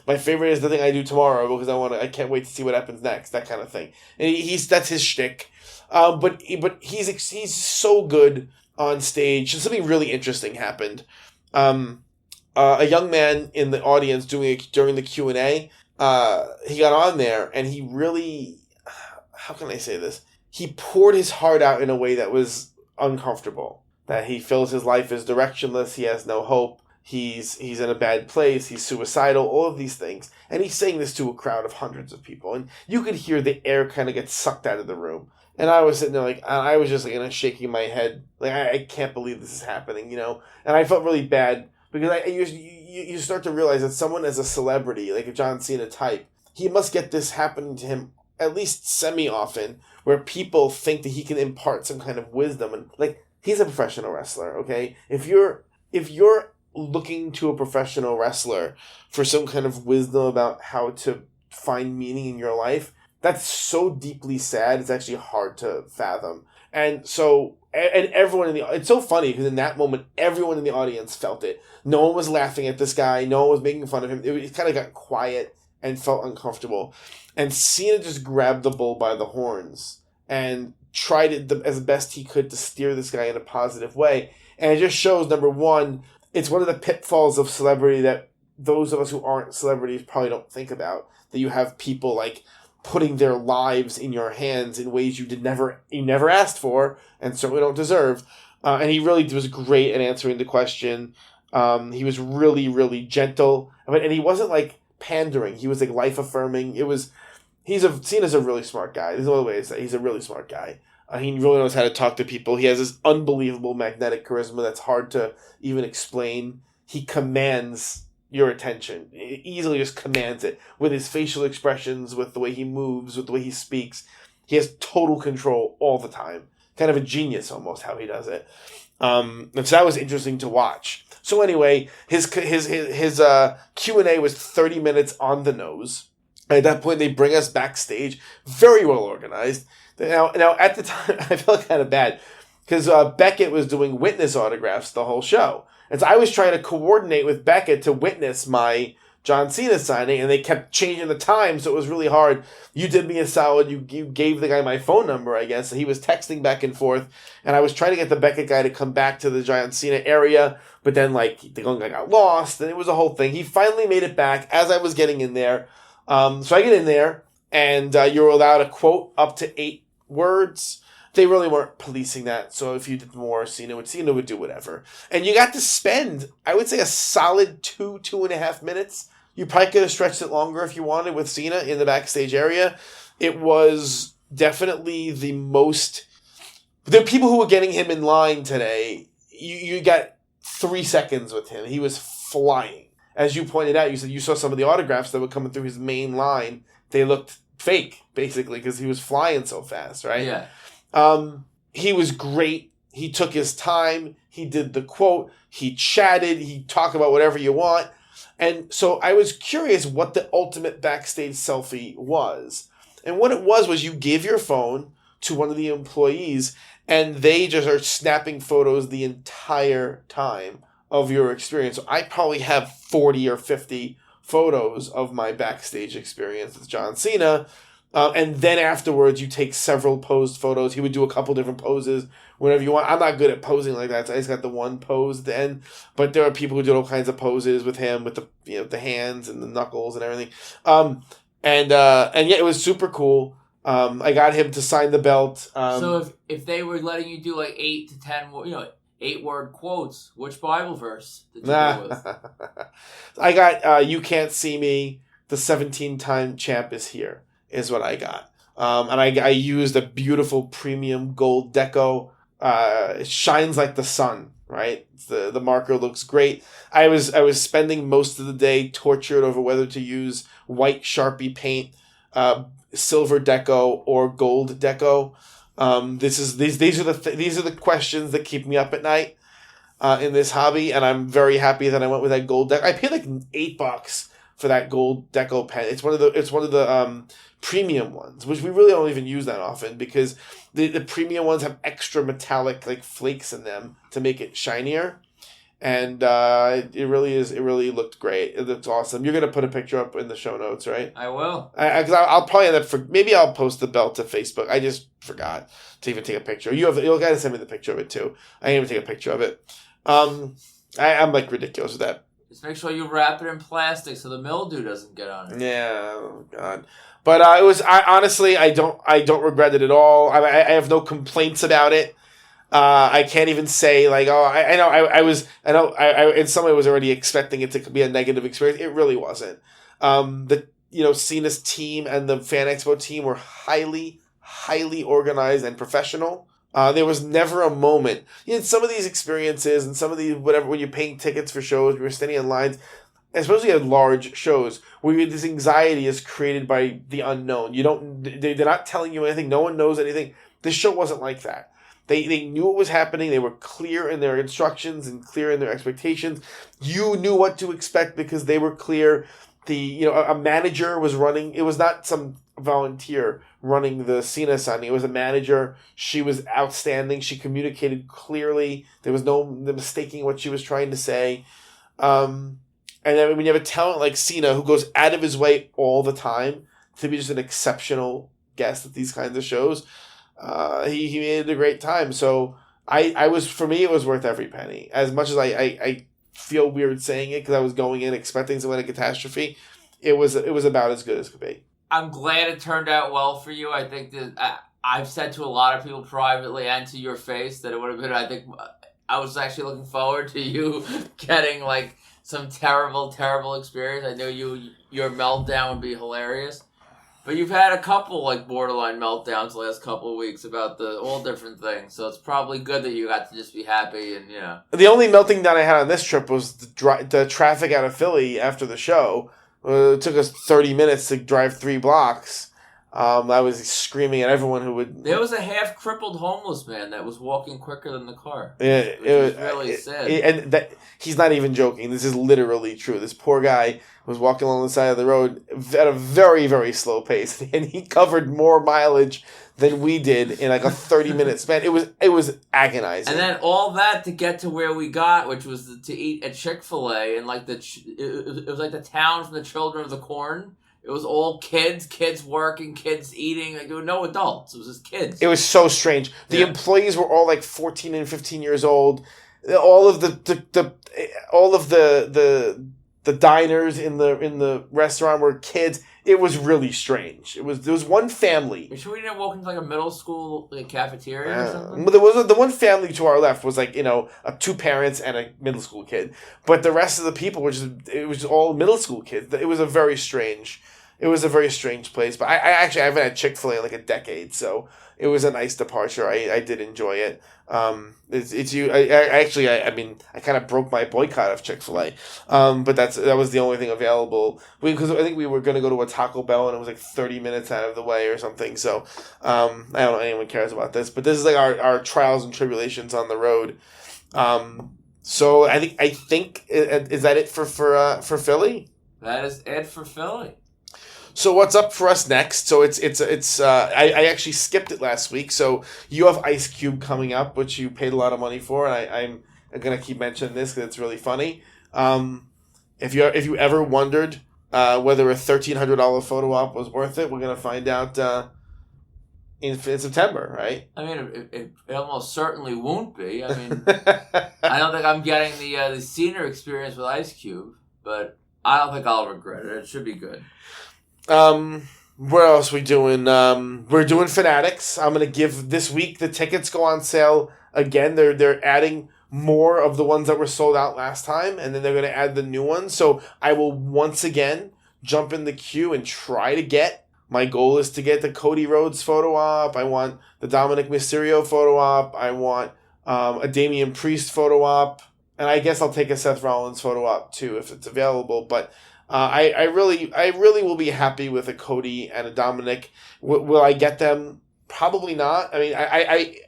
my favorite is the thing I do tomorrow because I can't wait to see what happens next. That kind of thing. And that's his shtick. But he's so good on stage. Something really interesting happened. A young man in the audience during the Q&A, he got on there and he really, how can I say this? He poured his heart out in a way that was uncomfortable. That he feels his life is directionless. He has no hope. He's in a bad place. He's suicidal. All of these things. And he's saying this to a crowd of hundreds of people. And you could hear the air kind of get sucked out of the room. And I was sitting there I was just shaking my head. I can't believe this is happening, And I felt really bad because you start to realize that someone as a celebrity, like a John Cena type, he must get this happening to him at least semi-often where people think that he can impart some kind of wisdom. And he's a professional wrestler, okay? If you're looking to a professional wrestler for some kind of wisdom about how to find meaning in your life, that's so deeply sad, it's actually hard to fathom. And so, and everyone it's so funny because in that moment, everyone in the audience felt it. No one was laughing at this guy. No one was making fun of him. It kind of got quiet and felt uncomfortable. And Cena just grabbed the bull by the horns and tried it as best he could to steer this guy in a positive way. And it just shows, number one, it's one of the pitfalls of celebrity that those of us who aren't celebrities probably don't think about. That you have people putting their lives in your hands in ways you never asked for and certainly don't deserve. And he really was great at answering the question. He was really, really gentle. And he wasn't pandering. He was life affirming. Cena's a really smart guy. There's no way to say he's a really smart guy. He really knows how to talk to people. He has this unbelievable magnetic charisma that's hard to even explain. He commands your attention. He easily just commands it with his facial expressions, with the way he moves, with the way he speaks. He has total control all the time. Kind of a genius almost how he does it. And so that was interesting to watch. So anyway, his Q&A was 30 minutes on the nose. At that point, they bring us backstage, very well organized. Now at the time, I felt kind of bad because Beckett was doing witness autographs the whole show. And so I was trying to coordinate with Beckett to witness my John Cena signing, and they kept changing the time, so it was really hard. You did me a solid. You gave the guy my phone number, I guess, and he was texting back and forth, and I was trying to get the Beckett guy to come back to the John Cena area, but then, like, the guy got lost, and it was a whole thing. He finally made it back as I was getting in there. So I get in there, and you're allowed a quote up to 8 words. They really weren't policing that, so if you did more, Cena would do whatever. And you got to spend, I would say, a solid 2.5 minutes. You probably could have stretched it longer if you wanted with Cena in the backstage area. It was definitely the most... The people who were getting him in line today, you got 3 seconds with him. He was flying. As you pointed out, you said you saw some of the autographs that were coming through his main line. They looked fake, basically, because he was flying so fast, right? Yeah. He was great. He took his time. He did the quote. He chatted. He talked about whatever you want. And so I was curious what the ultimate backstage selfie was. And what it was you give your phone to one of the employees, and they just are snapping photos the entire time of your experience. So I probably have 40 or 50 photos of my backstage experience with John Cena. And then afterwards, you take several posed photos. He would do a couple different poses, whatever you want. I'm not good at posing like that, so I just got the one pose at the end. But there are people who did all kinds of poses with him, with the hands and the knuckles and everything. And yeah, it was super cool. I got him to sign the belt. So if they were letting you do like 8 to 10, 8-word quotes, which Bible verse did you go with? I got "You Can't See Me." The 17-time champ is here. Is what I got. And I used a beautiful premium gold deco. It shines like the sun, right? The marker looks great. I was spending most of the day tortured over whether to use white Sharpie paint, silver deco, or gold deco. These are the questions that keep me up at night in this hobby, and I'm very happy that I went with that gold deco. I paid like $8 for that gold deco pen. It's one of the premium ones, which we really don't even use that often because the premium ones have extra metallic like flakes in them to make it shinier. And it really looked great. It looks awesome. You're going to put a picture up in the show notes, right? I will. Because I'll probably end up maybe I'll post the belt to Facebook. I just forgot to even take a picture. You'll got to send me the picture of it too. I didn't even take a picture of it. I'm like ridiculous with that. Just make sure you wrap it in plastic so the mildew doesn't get on it. Yeah, oh God. But honestly, I don't regret it at all. I have no complaints about it. I can't even say like, oh, I in some way was already expecting it to be a negative experience. It really wasn't. Cena's team and the Fan Expo team were highly, highly organized and professional. There was never a moment. Some of these experiences and some of these whatever when you're paying tickets for shows, we were standing in lines. Especially at large shows where this anxiety is created by the unknown. They're not telling you anything. No one knows anything. This show wasn't like that. They knew what was happening. They were clear in their instructions and clear in their expectations. You knew what to expect because they were clear. A manager was running. It was not some volunteer running the Cena signing. It was a manager. She was outstanding. She communicated clearly. There was no mistaking what she was trying to say. And then when you have a talent like Cena who goes out of his way all the time to be just an exceptional guest at these kinds of shows, he made it a great time. So for me, it was worth every penny. As much as I feel weird saying it because I was going in expecting some kind of catastrophe, it was about as good as could be. I'm glad it turned out well for you. I think that I've said to a lot of people privately and to your face that it would have been, I think, I was actually looking forward to you getting like some terrible, terrible experience. I knew your meltdown would be hilarious. But you've had a couple like borderline meltdowns the last couple of weeks about all different things. So it's probably good that you got to just be happy and The only melting down I had on this trip was the traffic out of Philly after the show. It took us 30 minutes to drive 3 blocks. I was screaming at everyone who would... There was a half-crippled homeless man that was walking quicker than the car. Yeah, it was really sad. And he's not even joking. This is literally true. This poor guy was walking along the side of the road at a very, very slow pace, and he covered more mileage than we did in like a 30-minute span. It was agonizing. And then all that to get to where we got, which was to eat at Chick-fil-A, and like it was like the town from the Children of the Corn. It was all kids working, kids eating. Like there were no adults. It was just kids. It was so strange. The employees were all like 14 and 15 years old. All of the diners in the restaurant were kids. It was really strange. There was one family. Are you sure we didn't walk into like a middle school cafeteria or something? But there was the one family to our left was like, two parents and a middle school kid. But the rest of the people it was just all middle school kids. It was a very strange place. But I actually haven't had Chick-fil-A in like a decade, so it was a nice departure. I did enjoy it. It's you. I mean, I kind of broke my boycott of Chick-fil-A. But that was the only thing available. Because I think we were going to go to a Taco Bell and it was like 30 minutes out of the way or something. So, I don't know if anyone cares about this, but this is like our trials and tribulations on the road. So I think is that it for Philly? That is it for Philly. So what's up for us next? So I actually skipped it last week. So you have Ice Cube coming up, which you paid a lot of money for, and I'm gonna keep mentioning this because it's really funny. If you ever wondered whether a $1,300 photo op was worth it, we're gonna find out in September, right? I mean, it almost certainly won't be. I mean, I don't think I'm getting the senior experience with Ice Cube, but I don't think I'll regret it. It should be good. What else we doing? We're doing Fanatics. I'm gonna give this week the tickets go on sale again. They're adding more of the ones that were sold out last time, and then they're gonna add the new ones. So I will once again jump in the queue and try to get. My goal is to get the Cody Rhodes photo op. I want the Dominic Mysterio photo op. I want a Damian Priest photo op, and I guess I'll take a Seth Rollins photo op too if it's available. But I really will be happy with a Cody and a Dominic. Will I get them? Probably not. I mean,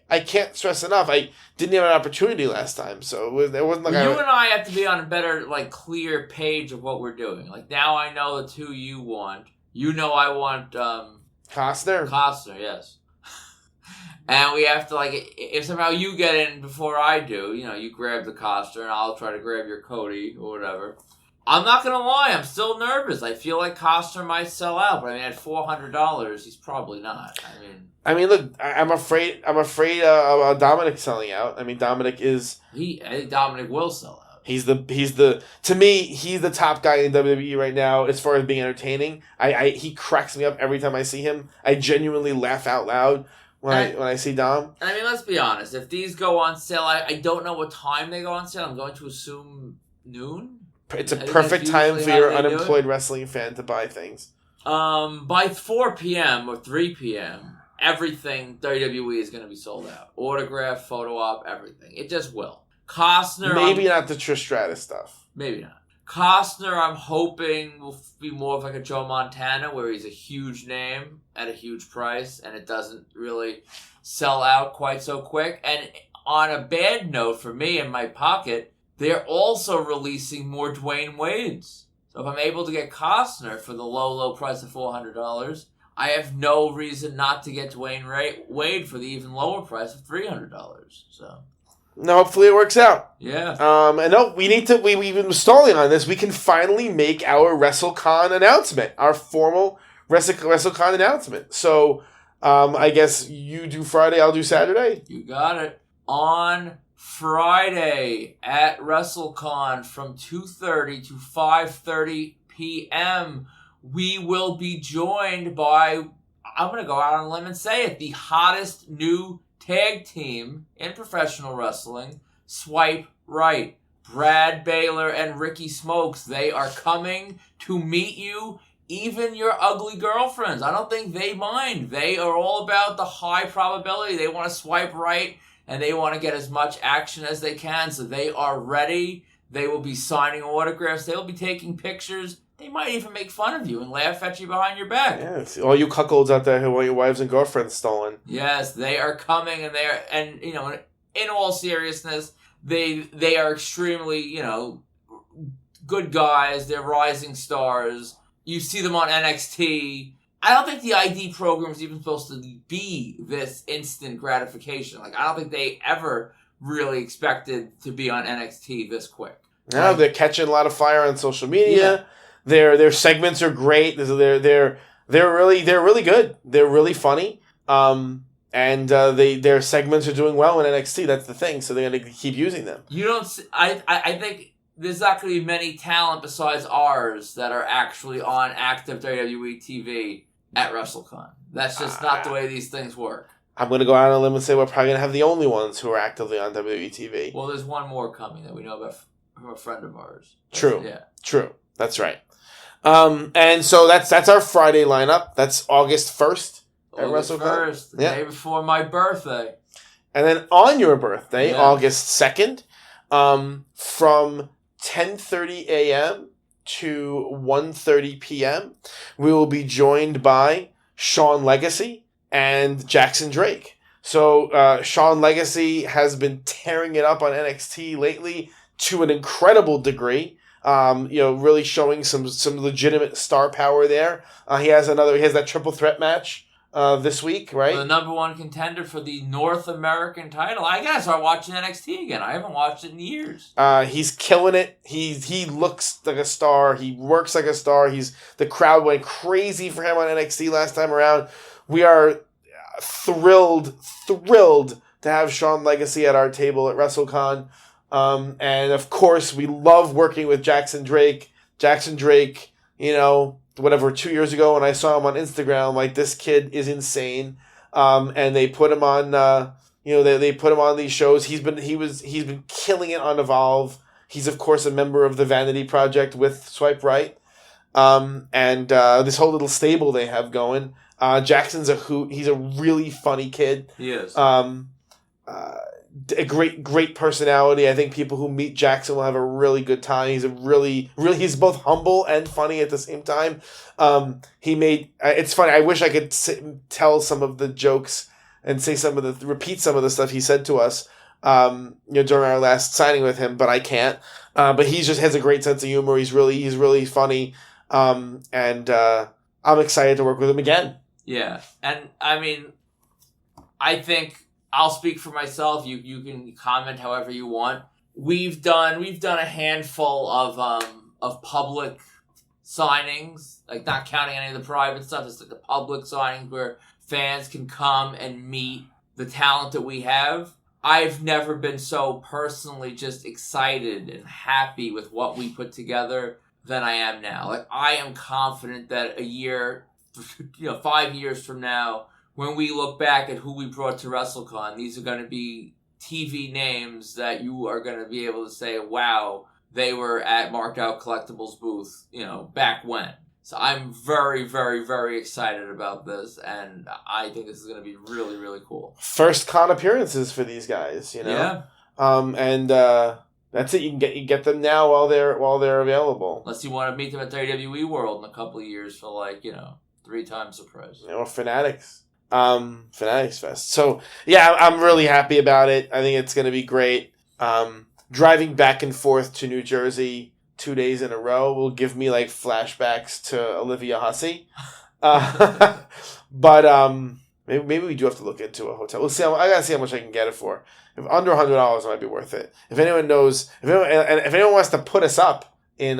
I can't stress enough. I didn't have an opportunity last time, so it wasn't like you and I have to be on a better, clear page of what we're doing. Like now, I know the two you want. You know, I want Costner. Costner, yes. And we have to if somehow you get in before I do, you grab the Costner, and I'll try to grab your Cody or whatever. I'm not going to lie, I'm still nervous. I feel like Costner might sell out, but I mean, at $400, he's probably not. I mean, look, I'm afraid of Dominic selling out. I mean, Dominic is... I think Dominic will sell out. To me, he's the top guy in WWE right now as far as being entertaining. He cracks me up every time I see him. I genuinely laugh out loud when I see Dom. I mean, let's be honest. If these go on sale, I don't know what time they go on sale. I'm going to assume noon. It's a perfect time for your unemployed wrestling fan to buy things. By 4 p.m. or 3 p.m., everything WWE is going to be sold out. Autograph, photo op, everything. It just will. Costner... Maybe not the Trish Stratus stuff. Maybe not. Costner, I'm hoping, will be more of like a Joe Montana, where he's a huge name at a huge price, and it doesn't really sell out quite so quick. And on a bad note for me in my pocket... They're also releasing more Dwayne Wades. So if I'm able to get Costner for the low price of $400, I have no reason not to get Dwayne Wade for the even lower price of $300. So, no, hopefully it works out. Yeah. And no, we've been stalling on this. We can finally make our Wrestlecon announcement, our formal Wrestlecon announcement. So, I guess you do Friday, I'll do Saturday. You got it. On Friday at Wrestlecon from 2:30 to 5:30 p.m. we will be joined by, I'm going to go out on a limb and say it, the hottest new tag team in professional wrestling, Swipe Right. Brad Baylor and Ricky Smokes, they are coming to meet you, even your ugly girlfriends. I don't think they mind. They are all about the high probability. They want to swipe right, and they want to get as much action as they can, so they are ready. They will be signing autographs. They will be taking pictures. They might even make fun of you and laugh at you behind your back. Yes, all you cuckolds out there who want your wives and girlfriends stolen. Yes, they are coming, and in all seriousness, they are extremely, good guys. They're rising stars. You see them on NXT. I don't think the ID program is even supposed to be this instant gratification. Like, I don't think they ever really expected to be on NXT this quick. No, they're catching a lot of fire on social media. Yeah. Their segments are great. They're really good. They're really funny. And their segments are doing well in NXT. That's the thing. So they're going to keep using them. I think there's not going to be many talent besides ours that are actually on active WWE TV at Wrestlecon. That's just not the way these things work. I'm going to go out on a limb and say we're probably going to have the only ones who are actively on WWE TV. Well, there's one more coming that we know about from a friend of ours. True. Yeah. True. That's right. And so that's our Friday lineup. That's August 1st at August WrestleCon. 1st, the day before my birthday. And then on your birthday, August 2nd, from 10:30 a.m. to 1:30 p.m., we will be joined by Sean Legacy and Jackson Drake. So Sean Legacy has been tearing it up on NXT lately to an incredible degree. Really showing some legitimate star power there. He has that triple threat match this week, right? The number one contender for the North American title. I gotta start watching NXT again. I haven't watched it in years. He's killing it. He looks like a star. He works like a star. The crowd went crazy for him on NXT last time around. We are thrilled to have Sean Legacy at our table at WrestleCon. And of course, we love working with Jackson Drake. Jackson Drake, 2 years ago when I saw him on Instagram, like, this kid is insane. And they put him on, they put him on these shows. He's been killing it on Evolve. He's of course a member of the Vanity Project with Swipe Right. And this whole little stable they have going. Jackson's a hoot. He's a really funny kid. He is. A great personality. I think people who meet Jackson will have a really good time. He's he's both humble and funny at the same time. It's funny. I wish I could tell some of the jokes and repeat some of the stuff he said to us, during our last signing with him, but I can't. But he just has a great sense of humor. He's really funny. And I'm excited to work with him again. Yeah. And I mean, I think I'll speak for myself. You can comment however you want. We've done a handful of public signings, like not counting any of the private stuff. It's like the public signings where fans can come and meet the talent that we have. I've never been so personally just excited and happy with what we put together than I am now. Like, I am confident that a year, 5 years from now, when we look back at who we brought to WrestleCon, these are going to be TV names that you are going to be able to say, wow, they were at Marked Out Collectibles booth, back when. So I'm very, very, very excited about this, and I think this is going to be really, really cool. First con appearances for these guys, Yeah. And that's it. You can get them now while they're available. Unless you want to meet them at WWE World in a couple of years for 3-time surprise. Or Fanatics. Fanatics Fest. So yeah, I'm really happy about it. I think it's going to be great. Driving back and forth to New Jersey 2 days in a row will give me flashbacks to Olivia Hussey. But maybe we do have to look into a hotel. We'll see. I gotta see how much I can get it for. If under $100, it might be worth it. If anyone knows, if anyone wants to put us up in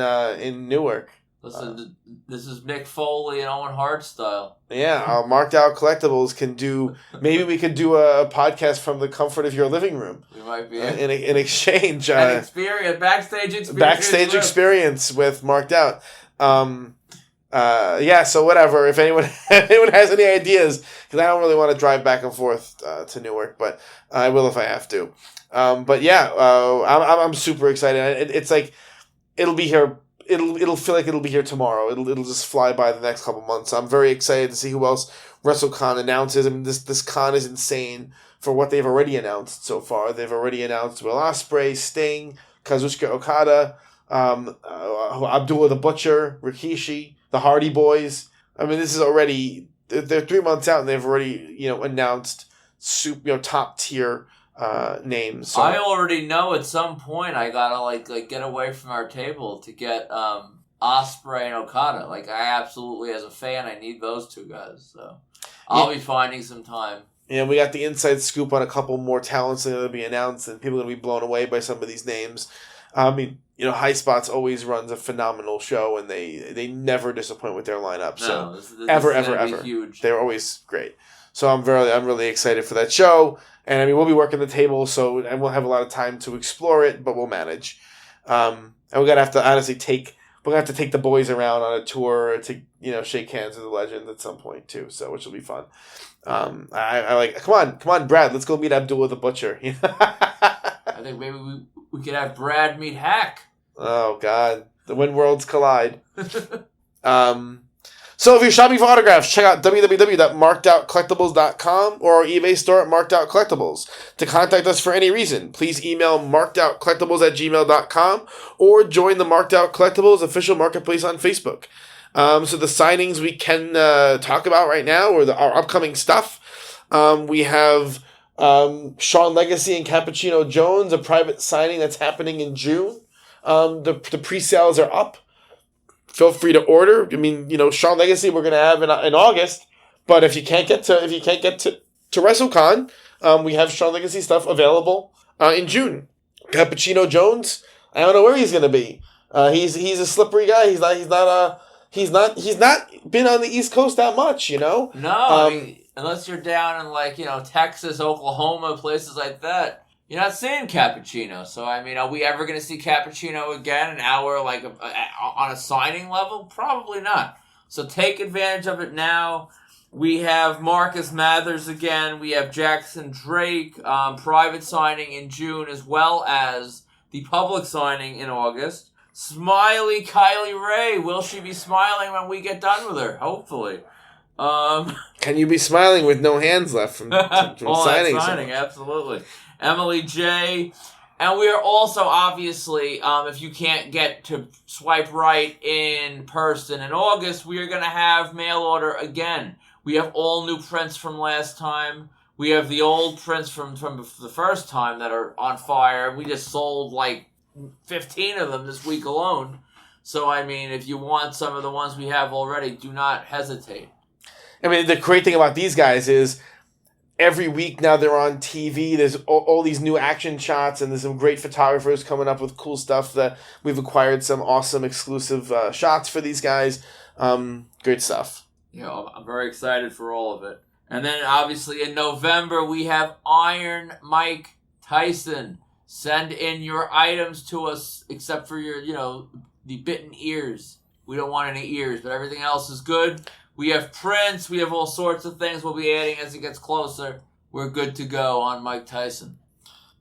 Newark. Listen, this is Mick Foley and Owen Hart style. Yeah, Marked Out Collectibles can do. Maybe we could do a podcast from the comfort of your living room. We might be in exchange. An experience, backstage experience. Backstage experience with Marked Out. So whatever. If anyone has any ideas, because I don't really want to drive back and forth to Newark, but I will if I have to. I'm super excited. It's like it'll be here. It'll feel like it'll be here tomorrow. It'll just fly by the next couple months. I'm very excited to see who else WrestleCon announces. I mean, this con is insane for what they've already announced so far. They've already announced Will Ospreay, Sting, Kazuchika Okada, Abdullah the Butcher, Rikishi, the Hardy Boys. I mean, this is already they're 3 months out and they've already announced top tier names. So. I already know at some point I gotta get away from our table to get Ospreay and Okada. Like, I absolutely, as a fan, I need those two guys. So I'll be finding some time. Yeah, we got the inside scoop on a couple more talents that will be announced, and people are going to be blown away by some of these names. I mean, High Spots always runs a phenomenal show, and they never disappoint with their lineup. So this ever. Huge. They're always great. So I'm really excited for that show, and I mean we'll be working the table, and we'll have a lot of time to explore it, but we'll manage. And we're gonna have to honestly take the boys around on a tour to shake hands with the legend at some point too. So which will be fun. I like come on, Brad, let's go meet Abdullah the Butcher. I think maybe we could have Brad meet Hack. Oh God, when worlds collide. So if you're shopping for autographs, check out www.markedoutcollectibles.com or our eBay store at Marked Out Collectibles. To contact us for any reason, please email markedoutcollectibles@gmail.com or join the Marked Out Collectibles official marketplace on Facebook. So the signings we can talk about right now, or our upcoming stuff, we have Sean Legacy and Cappuccino Jones, a private signing that's happening in June. The pre-sales are up. Feel free to order. I mean, Sean Legacy we're going to have in August, but if you can't get to Wrestlecon, we have Sean Legacy stuff available in June. Cappuccino Jones, I don't know where he's going to be. He's a slippery guy. He's not been on the East Coast that much, No, I mean, unless you're down in Texas, Oklahoma, places like that. You're not seeing Cappuccino, so I mean, are we ever going to see Cappuccino again? An hour on a signing level? Probably not. So take advantage of it now. We have Marcus Mathers again. We have Jackson Drake, private signing in June, as well as the public signing in August. Smiley Kylie Ray. Will she be smiling when we get done with her? Hopefully. Can you be smiling with no hands left from signing? Absolutely. Emily J. And we are also, obviously, if you can't get to Swipe Right in person in August, we are going to have mail order again. We have all new prints from last time. We have the old prints from the first time that are on fire. We just sold 15 of them this week alone. So, I mean, if you want some of the ones we have already, do not hesitate. I mean, the great thing about these guys is every week now they're on TV. There's all these new action shots, and there's some great photographers coming up with cool stuff that we've acquired some awesome exclusive shots for these guys. Great stuff. I'm very excited for all of it. And then, obviously, in November, we have Iron Mike Tyson. Send in your items to us, except for your, the bitten ears. We don't want any ears, but everything else is good. We have prints. We have all sorts of things we'll be adding as it gets closer. We're good to go on Mike Tyson.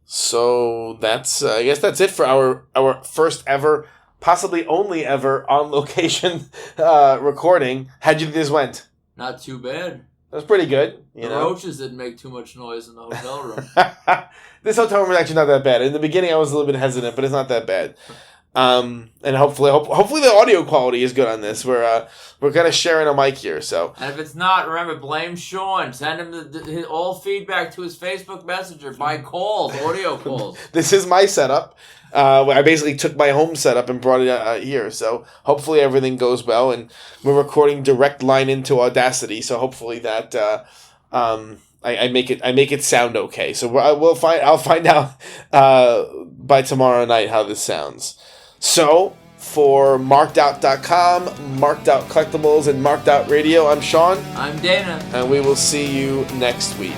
So that's, I guess that's it for our first ever, possibly only ever, on location recording. How'd you think this went? Not too bad. That was pretty good. The roaches didn't make too much noise in the hotel room. This hotel room is actually not that bad. In the beginning, I was a little bit hesitant, but it's not that bad. And hopefully the audio quality is good on this. We're kind of sharing a mic here, so. And if it's not, remember, blame Sean. Send him all feedback to his Facebook Messenger by calls, audio calls. This is my setup. I basically took my home setup and brought it here, so hopefully everything goes well. And we're recording direct line into Audacity, so hopefully that I make it sound okay. So I'll find out by tomorrow night how this sounds. So, for markedout.com, Marked Out Collectibles, and Marked Out Radio, I'm Sean. I'm Dana. And we will see you next week.